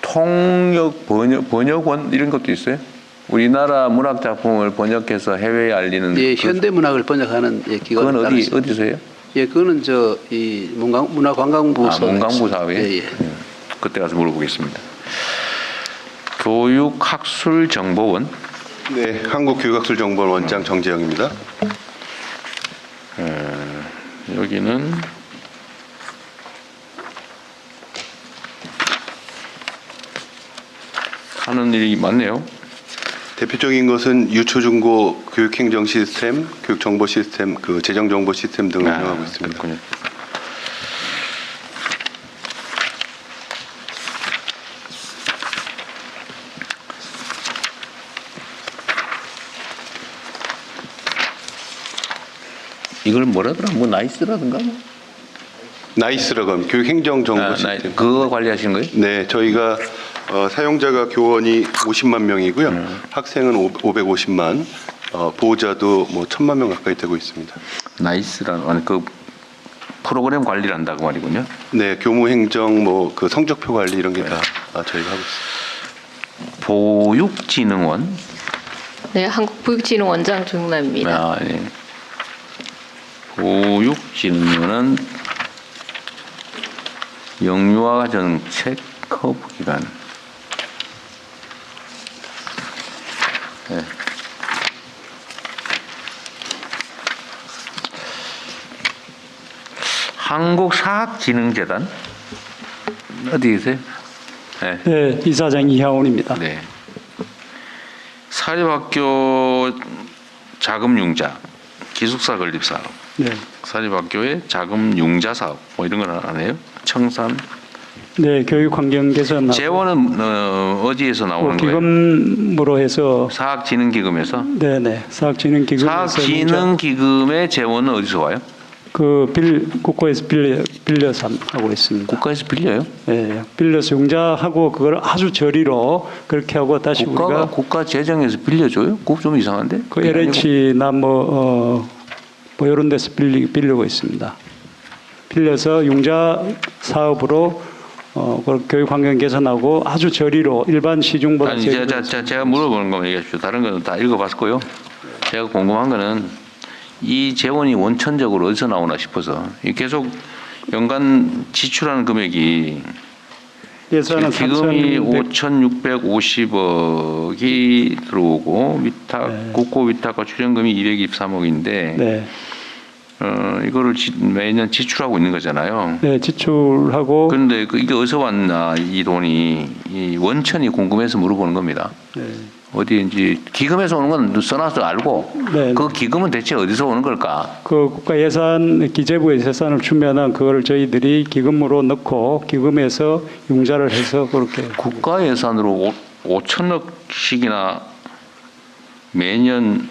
통역 번역원 이런 것도 있어요? 우리나라 문학 작품을 번역해서 해외에 알리는. 예, 현대 문학을 번역하는 기관이 그건 따로 있습니다. 어디서요? 예, 그거는 이 문화관광부 문광부 사업에. 예, 예. 그때 가서 물어보겠습니다. 교육학술정보원. 네, 한국교육학술정보원 원장 정재영입니다. 여기는 하는 일이 많네요. 대표적인 것은 유초중고 교육행정 시스템, 교육정보 시스템, 그 재정정보 시스템 등을 운영하고 있습니다. 그렇군요. 이걸 뭐라더라? 뭐 나이스라든가? 뭐? 나이스라고 교육행정정보 시스템. 그거 관리하시는 거예요? 네, 저희가 사용자가 교원이 50만 명이고요. 학생은 550만, 보호자도 뭐 1,000만 명 가까이 되고 있습니다. 나이스라는 그 프로그램 관리를 한다고 말이군요. 네, 교무행정 뭐 그 성적표 관리 이런 게 다 저희가 하고 있습니다. 보육진흥원. 네, 한국보육진흥원장 조용남입니다. 네. 보육진흥원은 영유아 정책 허브기관. 네. 한국사학진흥재단 어디 계세요? 네. 네, 이사장 이하원입니다. 네. 사립학교 자금 융자, 기숙사 건립 사업. 네. 사립학교의 자금 융자 사업 뭐 이런 건 안 해요? 청산. 네, 교육환경 개선. 재원은 어디에서 나오는 거예요? 기금으로 해서. 사학진흥기금에서. 네네, 사학진흥기금에서. 사학진흥기금의 재원은 어디서 와요? 국가에서 빌려서 하고 있습니다. 국가에서 빌려요? 네, 빌려서 융자하고 그걸 아주 저리로 그렇게 하고 다시 우리가 국가 재정에서 빌려줘요? 그거 좀 이상한데? 그 LH나 뭐 이런 데서 빌리고 있습니다. 빌려서 융자 사업으로 교육 환경 개선하고 아주 저리로 일반 시중보다. 아니, 제가 물어보는 거 얘기하십시오. 다른 거는 다 읽어봤고요. 제가 궁금한 거는 이 재원이 원천적으로 어디서 나오나 싶어서 계속 연간 지출하는 금액이 예산은 기금이 5,650억이 들어오고 위탁, 국고 위탁과 출연금이 223억인데 네. 이거를 매년 지출하고 있는 거잖아요. 네, 지출하고. 그런데 이게 어디서 왔나 이 돈이 이 원천이 궁금해서 물어보는 겁니다. 네. 어디인지 기금에서 오는 건 써놔서 알고 네. 그 기금은 대체 어디서 오는 걸까? 그 국가 예산 기재부에서 예산을 주면은 그걸 저희들이 기금으로 넣고 기금에서 융자를 해서 그렇게. 국가 예산으로 5천억씩이나 매년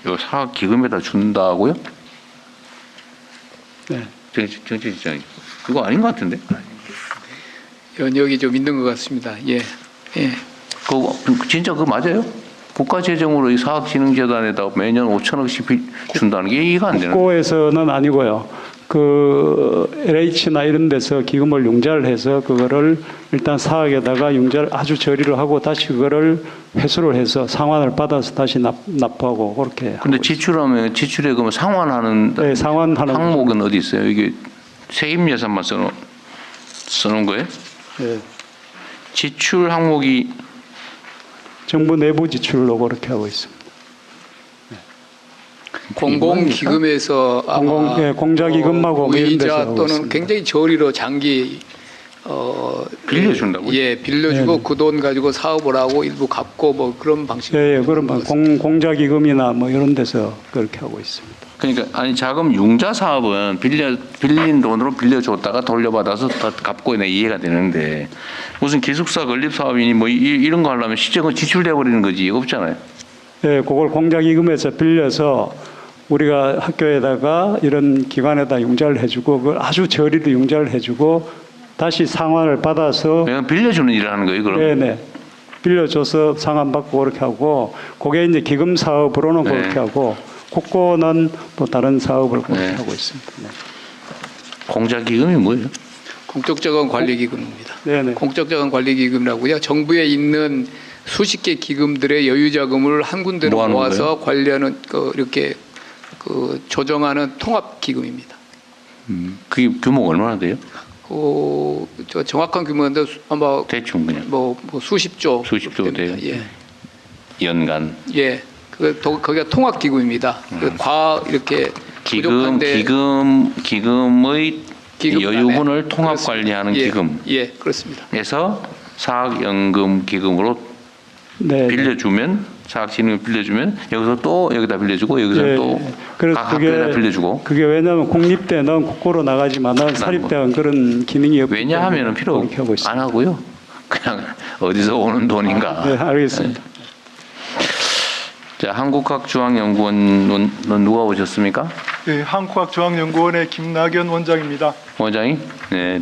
요 사학 기금에다 준다고요? 네. 정치실장님, 그거 아닌 것 같은데? 연역이 좀 있는 것 같습니다. 예, 예. 진짜 그거 맞아요? 국가 재정으로 이 사학진흥재단에다 매년 5천억씩 준다는 게 이해가 안 되는. 국고에서는 아니고요. 그 LH나 이런 데서 기금을 융자를 해서 그거를 일단 사학에다가 융자를 아주 저리로 하고 다시 그거를 회수를 해서 상환을 받아서 다시 납부하고 그렇게. 근데 지출하면 지출에 그러면 상환하는. 네, 상환하는 항목은 어디 있어요? 이게 세입 예산만 써놓은 거예요? 네. 지출 항목이 정부 내부 지출로 그렇게 하고 있습니다. 공공기금에서 공자기금하고 의자 또는 굉장히 저리로 장기 빌려준다고요? 예, 빌려주고 그 돈 가지고 사업을 하고 일부 갚고 뭐 그런 방식. 예, 그런 공자기금이나 뭐 이런 데서 그렇게 하고 있습니다. 그러니까 아니 자금 융자 사업은 빌린 돈으로 빌려줬다가 돌려받아서 다 갚고 내 이해가 되는데 무슨 기숙사 건립 사업이니 뭐 이런 거 하려면 실제로 지출돼 버리는 거지 없잖아요. 예, 그걸 공자기금에서 빌려서 우리가 학교에다가 이런 기관에다 융자를 해주고 그걸 아주 저리로 융자를 해주고 다시 상환을 받아서. 그냥 빌려주는 일을 하는 거예요, 그럼? 네네. 빌려줘서 상환받고 그렇게 하고 그게 이제 기금 사업으로는 그렇게 하고 국고는 또 다른 사업을 그렇게 하고 있습니다. 네. 공자기금이 뭐예요? 공적자금관리기금입니다. 네네. 공적자금관리기금이라고요. 정부에 있는 수십 개 기금들의 여유자금을 한 군데로 뭐 하는 모아서 관리하는 이렇게 조정하는 통합기금입니다. 그게 규모가 얼마나 돼요? 저 정확한 규모인데 아마 대충 그냥 뭐 수십조 돼요. 예. 연간. 예. 거기가 통합기금입니다. 이렇게 부족한데 기금의 기금 여유분을 안에. 통합 그렇습니다. 관리하는 예. 기금. 예, 그렇습니다. 에서 사학연금 기금으로 네. 빌려주면 사학진흥을 빌려주면 여기서 또 여기다 빌려주고 여기서 네. 또 그래서 각 학교에다 빌려주고. 그게 왜냐하면 공립대는 국고로 나가지만은 사립대는 그런 기능이 없기 왜냐하면 때문에 필요 그렇게 하고 있습니다. 안 하고요. 그냥 어디서 오는 돈인가. 네, 알겠습니다. 자, 한국학중앙연구원은 누가 오셨습니까? 네, 한국학중앙연구원의 김낙연 원장입니다. 원장이? 네.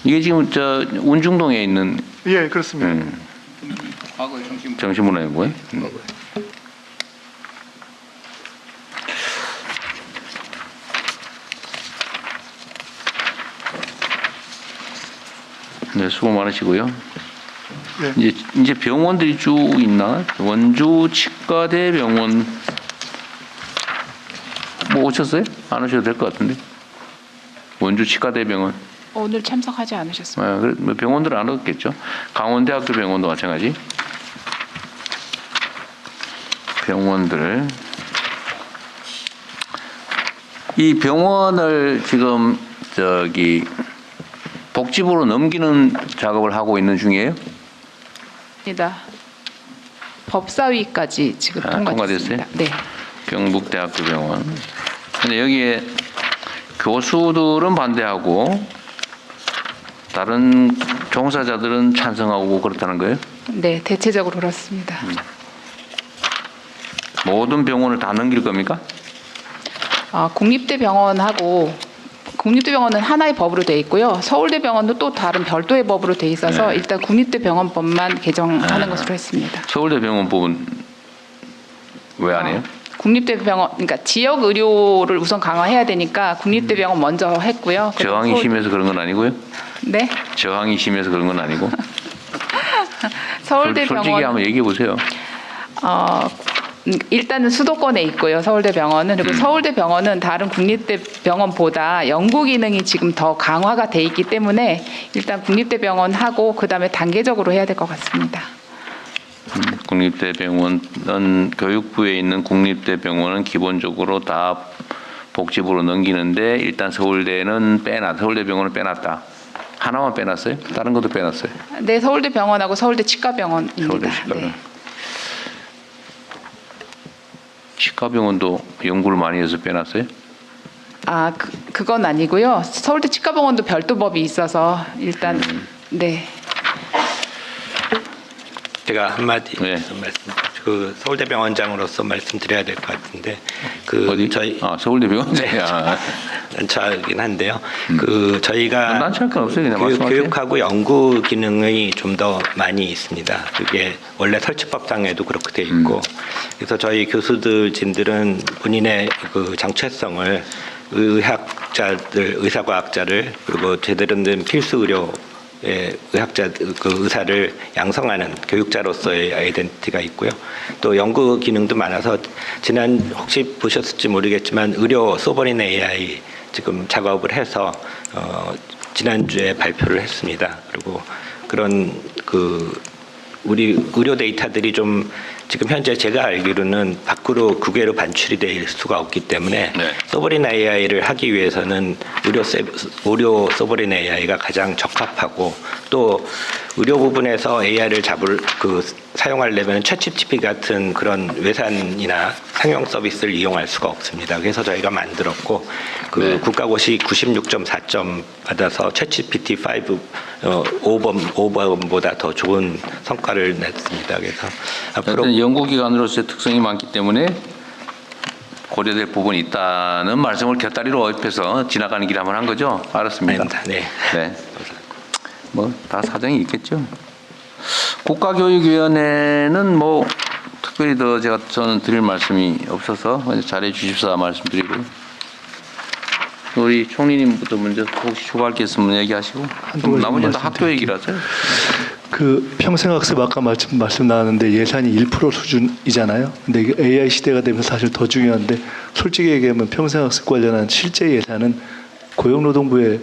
이게 지금 운중동에 있는 예, 그렇습니다. 과거의 정신문화연구원. 네, 수고 많으시고요. 네. 이제 병원들이 쭉 있나? 원주 치과대병원 뭐 오셨어요? 안 오셔도 될 것 같은데. 원주 치과대병원. 오늘 참석하지 않으셨습니다. 아, 그래, 병원들은 안 오겠죠. 강원대학교 병원도 마찬가지. 병원들. 이 병원을 지금 복지부로 넘기는 작업을 하고 있는 중이에요? 입니다. 법사위까지 지금 통과됐습니다. 네. 경북대학교 병원. 근데 여기에 교수들은 반대하고 다른 종사자들은 찬성하고 그렇다는 거예요? 네, 대체적으로 그렇습니다. 모든 병원을 다 넘길 겁니까? 국립대병원은 하나의 법으로 돼 있고요. 서울대병원도 또 다른 별도의 법으로 돼 있어서 네. 일단 국립대병원법만 개정하는 것으로 했습니다. 서울대병원법은 왜 안 해요? 국립대병원, 그러니까 지역 의료를 우선 강화해야 되니까 국립대병원 먼저 했고요. 저항이 심해서 그런 건 아니고요? 네. 저항이 심해서 그런 건 아니고? 서울대병원 솔직히 한번 얘기해 보세요. 일단은 수도권에 있고요. 서울대병원은. 그리고 서울대병원은 다른 국립대병원보다 연구 기능이 지금 더 강화가 돼 있기 때문에 일단 국립대병원 하고 그다음에 단계적으로 해야 될 것 같습니다. 국립대병원은 교육부에 있는 국립대병원은 기본적으로 다 복지부로 넘기는데 일단 서울대병원을 빼놨다. 하나만 빼놨어요? 다른 것도 빼놨어요? 네, 서울대병원하고 서울대 치과병원입니다. 서울대 치과병원. 네. 치과병원도 연구를 많이 해서 빼놨어요? 그건 아니고요. 서울대 치과병원도 별도 법이 있어서 일단 네. 제가 한마디 서울대병원장으로서 말씀드려야 될 것 같은데 저희 서울대병원장 난처하긴 한데요. 저희가 난처할 건 없어요. 그냥 말씀하세요. 교육하고 연구 기능이 좀 더 많이 있습니다. 그게 원래 설치법상에도 그렇게 돼 있고 그래서 저희 교수진들은 본인의 정체성을 의사과학자를 그리고 제대로 된 필수 의료 의사를 양성하는 교육자로서의 아이덴티티가 있고요. 또 연구 기능도 많아서 혹시 보셨을지 모르겠지만 의료 소버린 AI 지금 작업을 해서 지난주에 발표를 했습니다. 그리고 그런 우리 의료 데이터들이 좀 지금 현재 제가 알기로는 밖으로 국외로 반출이 될 수가 없기 때문에 소버린 AI를 하기 위해서는 의료 소버린 AI가 가장 적합하고 또 의료 부분에서 AI를 사용하려면 챗GPT 같은 그런 외산이나 상용 서비스를 이용할 수가 없습니다. 그래서 저희가 만들었고 국가고시 96.4점 받아서 챗GPT 5번보다 더 좋은 성과를 냈습니다. 그래서 앞으로 연구기관으로서의 특성이 많기 때문에 고려될 부분이 있다는 말씀을 곁다리로 옆에서 지나가는 길 한번 한 거죠? 알았습니다. 네. 뭐 다 사정이 있겠죠. 국가교육위원회는 뭐 특별히 더 저는 드릴 말씀이 없어서 잘해 주십사 말씀드리고요. 우리 총리님부터 먼저 혹시 추가할 게 있으면 얘기하시고 나머지는 다 학교 얘기라서요. 그 평생학습 아까 말씀 나왔는데 예산이 1% 수준이잖아요. 근데 이게 AI 시대가 되면서 사실 더 중요한데 솔직히 얘기하면 평생학습 관련한 실제 예산은 고용노동부에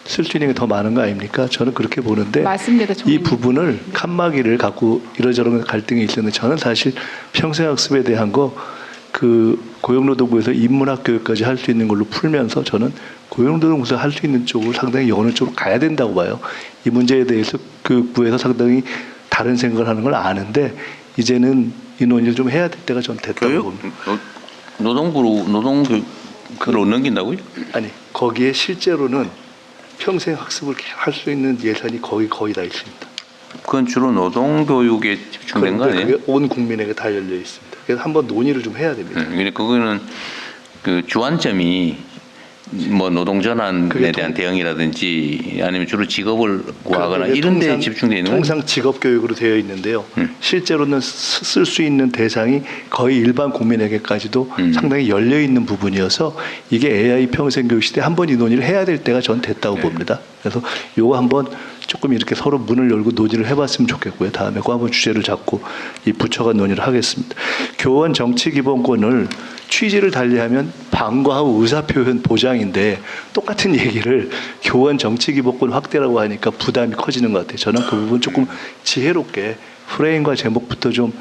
쓸 수 있는 게 더 많은 거 아닙니까? 저는 그렇게 보는데 맞습니다, 이 총리님. 부분을 칸막이를 갖고 이러저런 갈등이 있었는데 저는 사실 평생학습에 대한 거 그 고용노동부에서 인문학 교육까지 할 수 있는 걸로 풀면서 저는 고용노동부에서 할 수 있는 쪽을 상당히 어느 쪽으로 가야 된다고 봐요. 이 문제에 대해서 교육부에서 상당히 다른 생각을 하는 걸 아는데 이제는 이 논의를 좀 해야 될 때가 전 됐다고 봅니다. 노동교육으로 넘긴다고요? 아니 거기에 실제로는 평생 학습을 할 수 있는 예산이 거의 다 있습니다. 그건 주로 노동교육에 집중된 거 아니에요? 그게 온 국민에게 다 열려 있습니다. 그래서 한번 논의를 좀 해야 됩니다. 근데 그거는 그 주안점이 뭐 노동전환에 대한 대응이라든지 아니면 주로 직업을 구하거나 이런 데 집중되어 있는 거예요? 통상 직업 교육으로 되어 있는데요. 실제로는 쓸 수 있는 대상이 거의 일반 국민에게까지도 상당히 열려 있는 부분이어서 이게 AI 평생 교육 시대 한번 이 논의를 해야 될 때가 전 됐다고 봅니다. 그래서 요거 한번 조금 이렇게 서로 문을 열고 논의를 해봤으면 좋겠고요. 다음에 그 한번 주제를 잡고 이 부처가 논의를 하겠습니다. 교원 정치 기본권을 취지를 달리하면 방과후 의사표현 보장인데 똑같은 얘기를 교원 정치 기본권 확대라고 하니까 부담이 커지는 것 같아요. 저는 그 부분 조금 지혜롭게 프레임과 제목부터 좀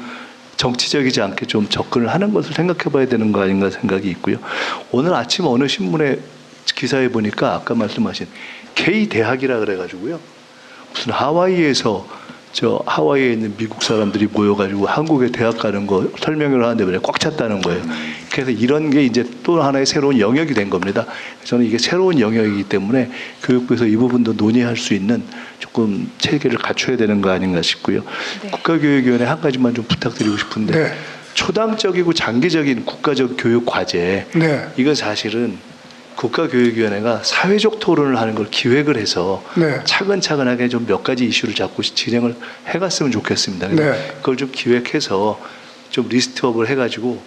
정치적이지 않게 좀 접근을 하는 것을 생각해 봐야 되는 거 아닌가 생각이 있고요. 오늘 아침 어느 신문에 기사에 보니까 아까 말씀하신 K대학이라 그래가지고요. 무슨 하와이에서 하와이에 있는 미국 사람들이 모여가지고 한국에 대학 가는 거 설명을 하는데 꽉 찼다는 거예요. 그래서 이런 게 이제 또 하나의 새로운 영역이 된 겁니다. 저는 이게 새로운 영역이기 때문에 교육부에서 이 부분도 논의할 수 있는 조금 체계를 갖춰야 되는 거 아닌가 싶고요. 네. 국가교육위원회 한 가지만 좀 부탁드리고 싶은데 네. 초당적이고 장기적인 국가적 교육 과제 네. 이건 사실은 국가교육위원회가 사회적 토론을 하는 걸 기획을 해서 네. 차근차근하게 좀 몇 가지 이슈를 잡고 진행을 해갔으면 좋겠습니다. 네. 그걸 좀 기획해서 좀 리스트업을 해가지고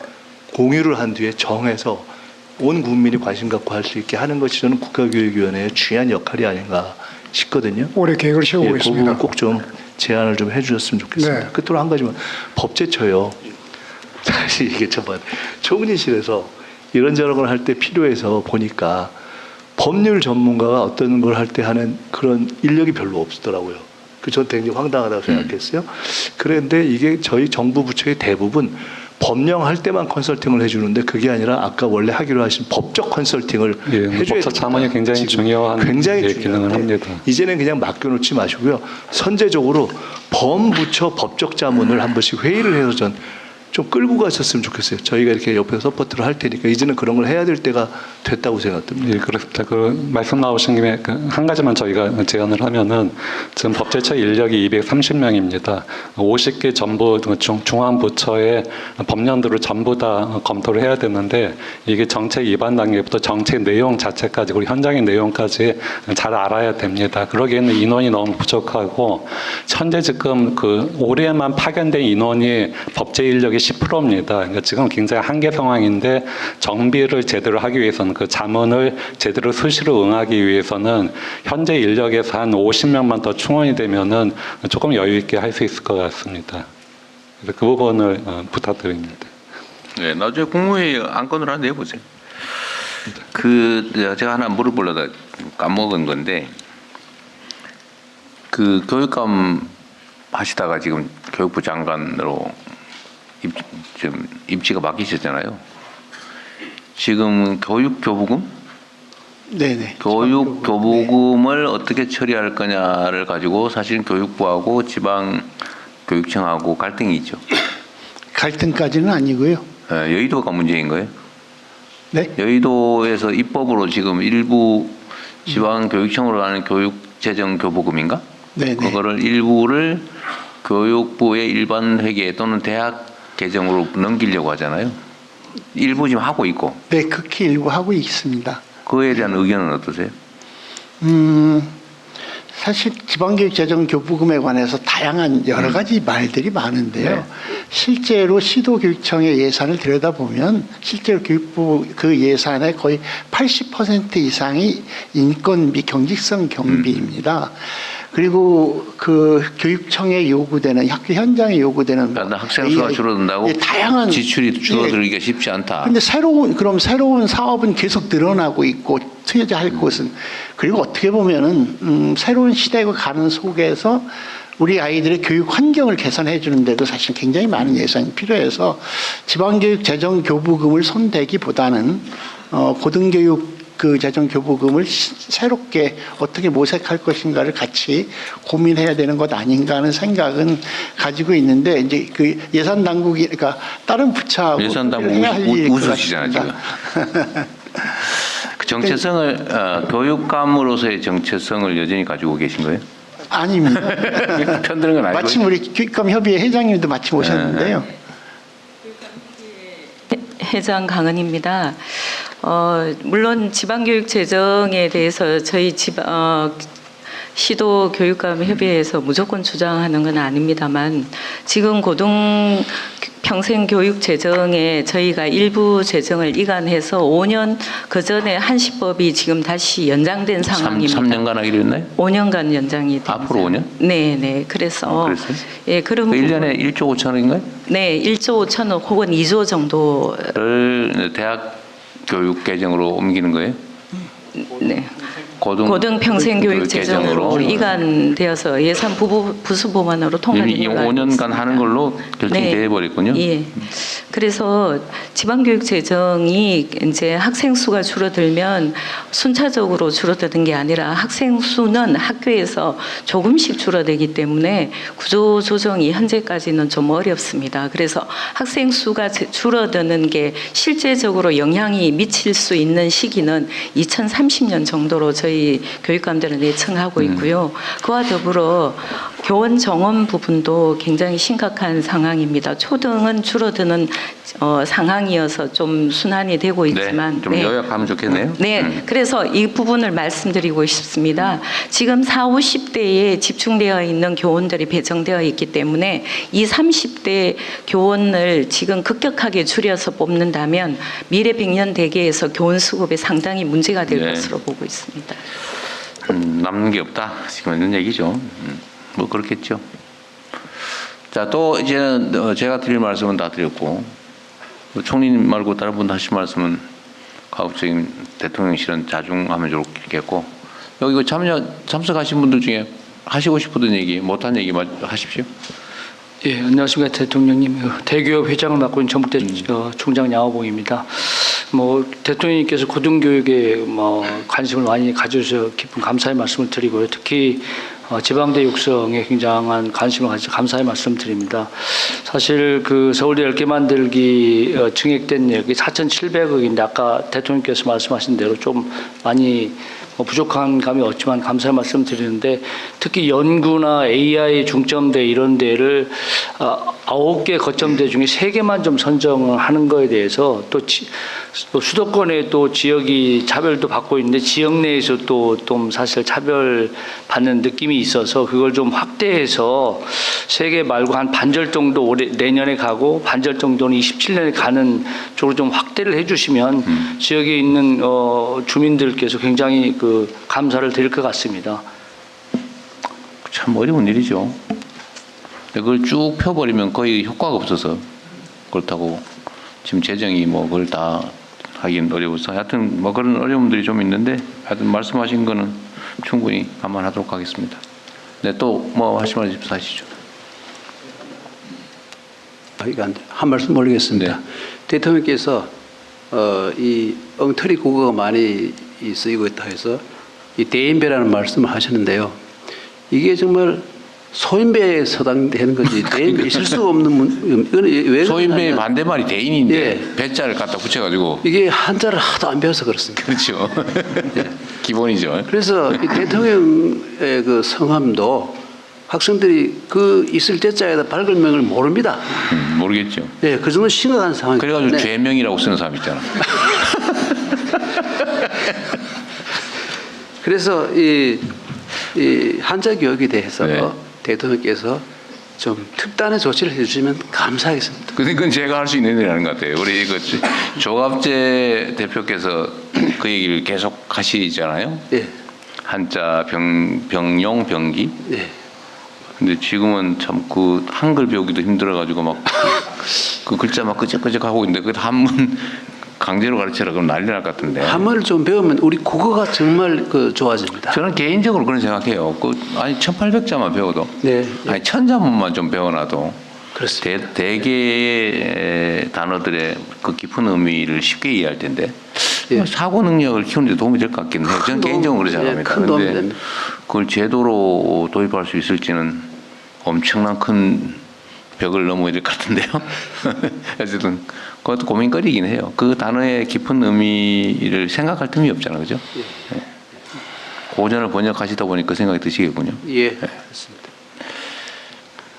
공유를 한 뒤에 정해서 온 국민이 관심 갖고 할 수 있게 하는 것이 저는 국가교육위원회의 중요한 역할이 아닌가 싶거든요. 올해 계획을 세우고 그 있습니다. 부분 꼭 좀 제안을 좀 해주셨으면 좋겠습니다. 네. 끝으로 한 가지만 법제처요. 사실 이게 저번 총리실에서 이런저런 걸 할 때 필요해서 보니까 법률 전문가가 어떤 걸 할 때 하는 그런 인력이 별로 없더라고요. 전 굉장히 황당하다고 생각했어요. 그런데 이게 저희 정부 부처의 대부분 법령할 때만 컨설팅을 해주는데 그게 아니라 아까 원래 하기로 하신 법적 컨설팅을 해줘야 법적 자문이 굉장히 중요한 기능을 합니다. 이제는 그냥 맡겨놓지 마시고요. 선제적으로 범부처 법적 자문을 한 번씩 회의를 해서 좀 끌고 가셨으면 좋겠어요. 저희가 이렇게 옆에서 서포트를 할 테니까 이제는 그런 걸 해야 될 때가 됐다고 생각됩니다. 예, 그렇습니다. 그 말씀 나오신 김에 한 가지만 저희가 제안을 하면은 지금 법제처 인력이 230명입니다. 50개 전부 중앙부처의 법령들을 전부 다 검토를 해야 되는데 이게 정책 입안 단계부터 정책 내용 자체까지 그리고 현장의 내용까지 잘 알아야 됩니다. 그러기에는 인원이 너무 부족하고 현재 지금 그 올해만 파견된 인원이 법제 인력이 10%입니다. 그러니까 지금 굉장히 한계 상황인데 정비를 제대로 하기 위해서는 그 자문을 제대로 수시로 응하기 위해서는 현재 인력에서 한 50명만 더 충원이 되면은 조금 여유 있게 할 수 있을 것 같습니다. 그래서 그 부분을 부탁드립니다. 네, 나중에 국무회의 안건으로 하나 내보세요. 제가 하나 물어보려다 까먹은 건데 그 교육감 하시다가 지금 교육부 장관으로 입지가 바뀌셨잖아요. 지금 교육교부금? 네네. 교육교부금을 어떻게 처리할 거냐를 가지고 사실 교육부하고 지방교육청하고 갈등이 있죠. 갈등까지는 아니고요. 여의도가 문제인 거예요? 네? 여의도에서 입법으로 지금 일부 지방교육청으로 하는 교육재정교부금인가? 네네. 그거를 일부를 교육부의 일반 회계 또는 대학 계정으로 넘기려고 하잖아요. 일부 지금 하고 있고. 네, 극히 일부 하고 있습니다. 그에 대한 의견은 어떠세요? 사실 지방교육재정교부금에 관해서 다양한 여러 가지 말들이 많은데요. 네. 실제로 시도교육청의 예산을 들여다보면 실제로 교육부 그 예산의 거의 80% 이상이 인건비, 경직성 경비입니다. 그리고 그 교육청에 요구되는 학교 현장에 요구되는 그러니까 학생 수가 줄어든다고 다양한 지출이 줄어들기가 쉽지 않다. 근데 새로운 사업은 계속 늘어나고 있고 투자할 곳은 그리고 어떻게 보면은 새로운 시대가 가는 속에서 우리 아이들의 교육 환경을 개선해 주는데도 사실 굉장히 많은 예산이 필요해서 지방교육 재정 교부금을 손대기보다는 고등교육 그 재정 교부금을 새롭게 어떻게 모색할 것인가를 같이 고민해야 되는 것 아닌가 하는 생각은 가지고 있는데 이제 그 예산 당국이 그러니까 다른 부처하고 예산 당국 웃으시잖아요 지금. 그 정체성을 교육감으로서의 정체성을 여전히 가지고 계신 거예요? 아닙니다. 편드는 건 아니고. 마침 우리 교육감 협의회 회장님도 마침 오셨는데요. 회장 강은입니다. 물론 지방교육 재정에 대해서 저희 시도 교육감 협의회에서 무조건 주장하는 건 아닙니다만 지금 고등 평생 교육 재정에 저희가 일부 재정을 이관해서 5년 그 전에 한시법이 지금 다시 연장된 상황입니다. 3년간 하기로 했나요? 5년간 연장이 됩니다. 앞으로 5년? 네. 그래서 예, 그럼 1년에 1조 5천억인가요? 네, 1조 5천억 혹은 2조 정도를 대학 교육 계정으로 옮기는 거예요? 네. 고등 평생 교육 재정으로 이관되어서 예산 부수 법안으로 통과된 이미 5년간 하는 걸로 결정돼 버렸군요. 예. 그래서 지방교육 재정이 이제 학생 수가 줄어들면 순차적으로 줄어드는 게 아니라 학생 수는 학교에서 조금씩 줄어들기 때문에 구조 조정이 현재까지는 좀 어렵습니다. 그래서 학생 수가 줄어드는 게 실제적으로 영향이 미칠 수 있는 시기는 2030년 정도로 저희 교육감들은 예측하고 있고요. 그와 더불어 교원 정원 부분도 굉장히 심각한 상황입니다. 초등은 줄어드는 상황이어서 좀 순환이 되고 있지만 좀 요약하면 좋겠네요. 네, 그래서 이 부분을 말씀드리고 싶습니다. 지금 40, 50대에 집중되어 있는 교원들이 배정되어 있기 때문에 이 30대 교원을 지금 급격하게 줄여서 뽑는다면 미래 백년 대계에서 교원 수급에 상당히 문제가 될 것으로 보고 있습니다. 남는 게 없다. 지금 있는 얘기죠. 뭐 그렇겠죠. 자, 또 이제는 제가 드릴 말씀은 다 드렸고 총리님 말고 다른 분 하실 말씀은 가급적인 대통령실은 자중하면 좋겠고 여기 참석하신 분들 중에 하시고 싶었던 얘기, 못한 얘기 하십시오. 예, 안녕하십니까 대통령님. 대교협 회장을 맡고 있는 전북대 총장 양호봉입니다. 대통령님께서 고등교육에 관심을 많이 가져주셔서 깊은 감사의 말씀을 드리고요. 특히 지방대 육성에 굉장한 관심을 가지고 감사의 말씀드립니다. 사실 그 서울대 10개 만들기 증액된 여기 4,700억인데 아까 대통령께서 말씀하신 대로 좀 많이 부족한 감이 없지만 감사의 말씀 드리는데 특히 연구나 AI 중점대 이런 데를 9개 거점대 중에 3개만 좀 선정을 하는 거에 대해서 또 수도권에 또 지역이 차별도 받고 있는데 지역 내에서 또 사실 차별 받는 느낌이 있어서 그걸 좀 확대해서 3개 말고 한 반절 정도 내년에 가고 반절 정도는 27년에 가는 쪽으로 좀 확대를 해주시면 지역에 있는 주민들께서 굉장히 그 감사를 드릴 것 같습니다. 참 어려운 일이죠. 그걸 쭉 펴버리면 거의 효과가 없어서 그렇다고 지금 재정이 그걸 다 하긴 어려워서 하여튼 그런 어려움들이 좀 있는데 하여튼 말씀하신 거는 충분히 감안하도록 하겠습니다. 네, 또 하실 말씀 하시죠. 한 말씀 올리겠습니다. 대통령께서 이 엉터리 국어가 많이 쓰이고 있다 해서 이 대인배라는 말씀을 하시는데요. 이게 정말 소인배에 서당되는 거지 대인배 있을 수 없는 왜 소인배의 반대말이 대인인데 배자를 갖다 붙여가지고 이게 한자를 하도 안 배워서 그렇습니다. 그렇죠. 기본이죠. 그래서 이 대통령의 그 성함도 학생들이 그 있을 때자에다 발글명을 모릅니다. 모르겠죠. 네, 그 정도 심각한 상황. 그래가지고 죄명이라고 쓰는 사람 있잖아. 그래서 이 이 한자 교육에 대해서 네. 대통령께서 좀 특단의 조치를 해주시면 감사하겠습니다. 그건 제가 할 수 있는 일이 아닌 것 같아요. 우리 그 조갑재 대표께서 그 얘기를 계속 하시잖아요. 예. 한자 병용 병기. 예. 근데 지금은 참 그 한글 배우기도 힘들어가지고 막 그 글자 막 끄적끄적 하고 있는데 그 한문 강제로 가르치라 그러면 난리 날 것 같은데. 한문을 좀 배우면 우리 국어가 정말 그 좋아집니다. 저는 개인적으로 그런 생각해요. 아니 1800자만 배워도, 네. 아니 1000자문만 좀 배워놔도 그렇습니다. 대개의 단어들의 그 깊은 의미를 쉽게 이해할 텐데 예. 사고 능력을 키우는 데 도움이 될 것 같긴 해요. 저는 개인적으로 그렇게 생각합니다. 큰 도움이 그런데 됩니다. 그걸 제도로 도입할 수 있을지는 엄청난 큰 벽을 넘어야 될 것 같은데요. 어쨌든 그것도 고민거리긴 해요. 그 단어의 깊은 의미를 생각할 틈이 없잖아요, 그죠? 예. 고전을 번역하시다 보니 그 생각이 드시겠군요. 예, 그렇습니다.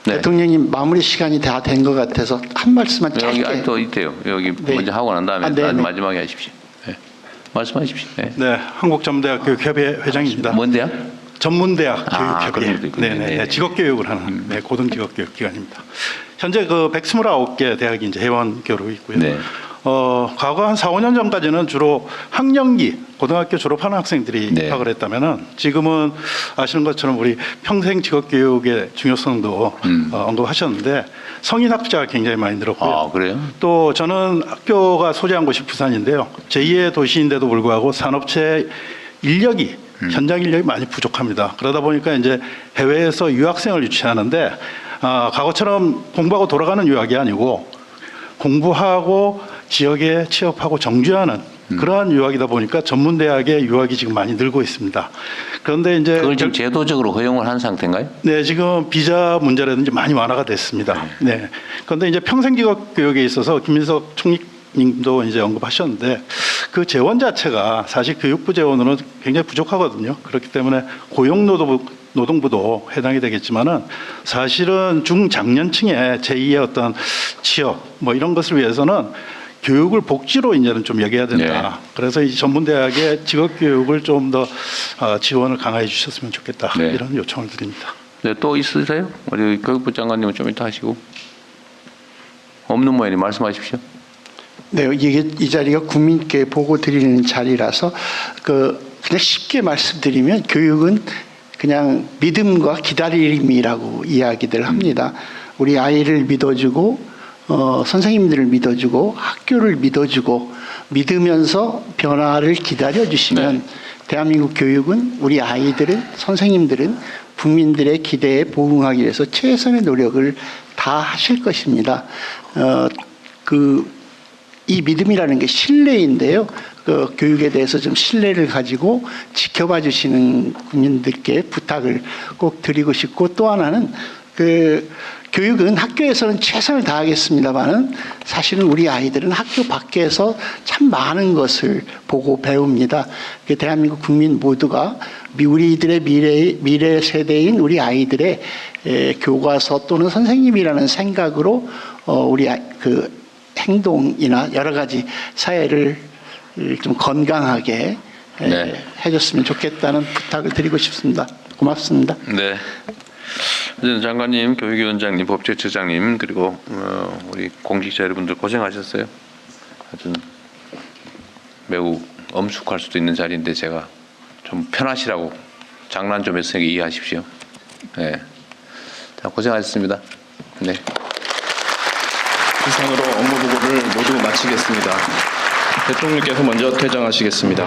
네. 대통령님 마무리 시간이 다 된 것 같아서 한 말씀만 짧게. 여기 또 있대요. 여기 네. 먼저 하고 난 다음에 네네. 마지막에 하십시오. 네. 말씀하십시오. 네. 네, 한국전문대학 교육협의 회장입니다. 뭔 대학? 전문대학 그런 교육협의 것도 있군요. 네네, 직업교육을 하는 고등직업교육기관입니다. 현재 그 129개 대학이 이제 회원 교류고 있고요. 네. 과거 한 4, 5년 전까지는 주로 학령기 고등학교 졸업하는 학생들이 네. 입학을 했다면은 지금은 아시는 것처럼 우리 평생 직업교육의 중요성도 언급하셨는데 성인 학자가 굉장히 많이 늘었고요. 아, 그래요? 또 저는 학교가 소재한 곳이 부산인데요. 제2의 도시인데도 불구하고 산업체 인력이 현장 인력이 많이 부족합니다. 그러다 보니까 이제 해외에서 유학생을 유치하는데 과거처럼 공부하고 돌아가는 유학이 아니고 공부하고 지역에 취업하고 정주하는 그러한 유학이다 보니까 전문대학의 유학이 지금 많이 늘고 있습니다. 그런데 이제 그걸 지금 제도적으로 허용을 한 상태인가요? 네, 지금 비자 문제라든지 많이 완화가 됐습니다. 네. 그런데 이제 평생직업 교육에 있어서 김민석 총리님도 이제 언급하셨는데 그 재원 자체가 사실 교육부 재원으로는 굉장히 부족하거든요. 그렇기 때문에 고용노동부도 해당이 되겠지만은 사실은 중장년층의 제2의 어떤 취업 뭐 이런 것을 위해서는 교육을 복지로 이제는 좀 여겨야 된다. 네. 그래서 이 전문대학의 직업교육을 좀 더 지원을 강화해 주셨으면 좋겠다. 네. 이런 요청을 드립니다. 네, 또 있으세요? 우리 교육부 장관님은 좀 이따 하시고. 없는 모양이 말씀하십시오. 네, 이 자리가 국민께 보고 드리는 자리라서 그냥 쉽게 말씀드리면 교육은 그냥 믿음과 기다림이라고 이야기들 합니다. 우리 아이를 믿어주고 선생님들을 믿어주고 학교를 믿어주고 믿으면서 변화를 기다려주시면 대한민국 교육은 우리 아이들은 선생님들은 국민들의 기대에 부응하기 위해서 최선의 노력을 다 하실 것입니다. 이 믿음이라는 게 신뢰인데요. 그 교육에 대해서 좀 신뢰를 가지고 지켜봐 주시는 국민들께 부탁을 꼭 드리고 싶고 또 하나는 교육은 학교에서는 최선을 다하겠습니다만은 사실은 우리 아이들은 학교 밖에서 참 많은 것을 보고 배웁니다. 대한민국 국민 모두가 우리들의 미래 세대인 우리 아이들의 교과서 또는 선생님이라는 생각으로 우리 행동이나 여러 가지 사회를 좀 건강하게 해줬으면 좋겠다는 부탁을 드리고 싶습니다. 고맙습니다. 네. 장관님, 교육위원장님, 법제처장님 그리고 우리 공직자 여러분들 고생하셨어요. 하여튼 매우 엄숙할 수도 있는 자리인데 제가 좀 편하시라고 장난 좀 했으니까 이해하십시오. 네. 자, 고생하셨습니다. 네. 이상으로 업무 보고를 모두 마치겠습니다. 대통령께서 먼저 퇴장하시겠습니다.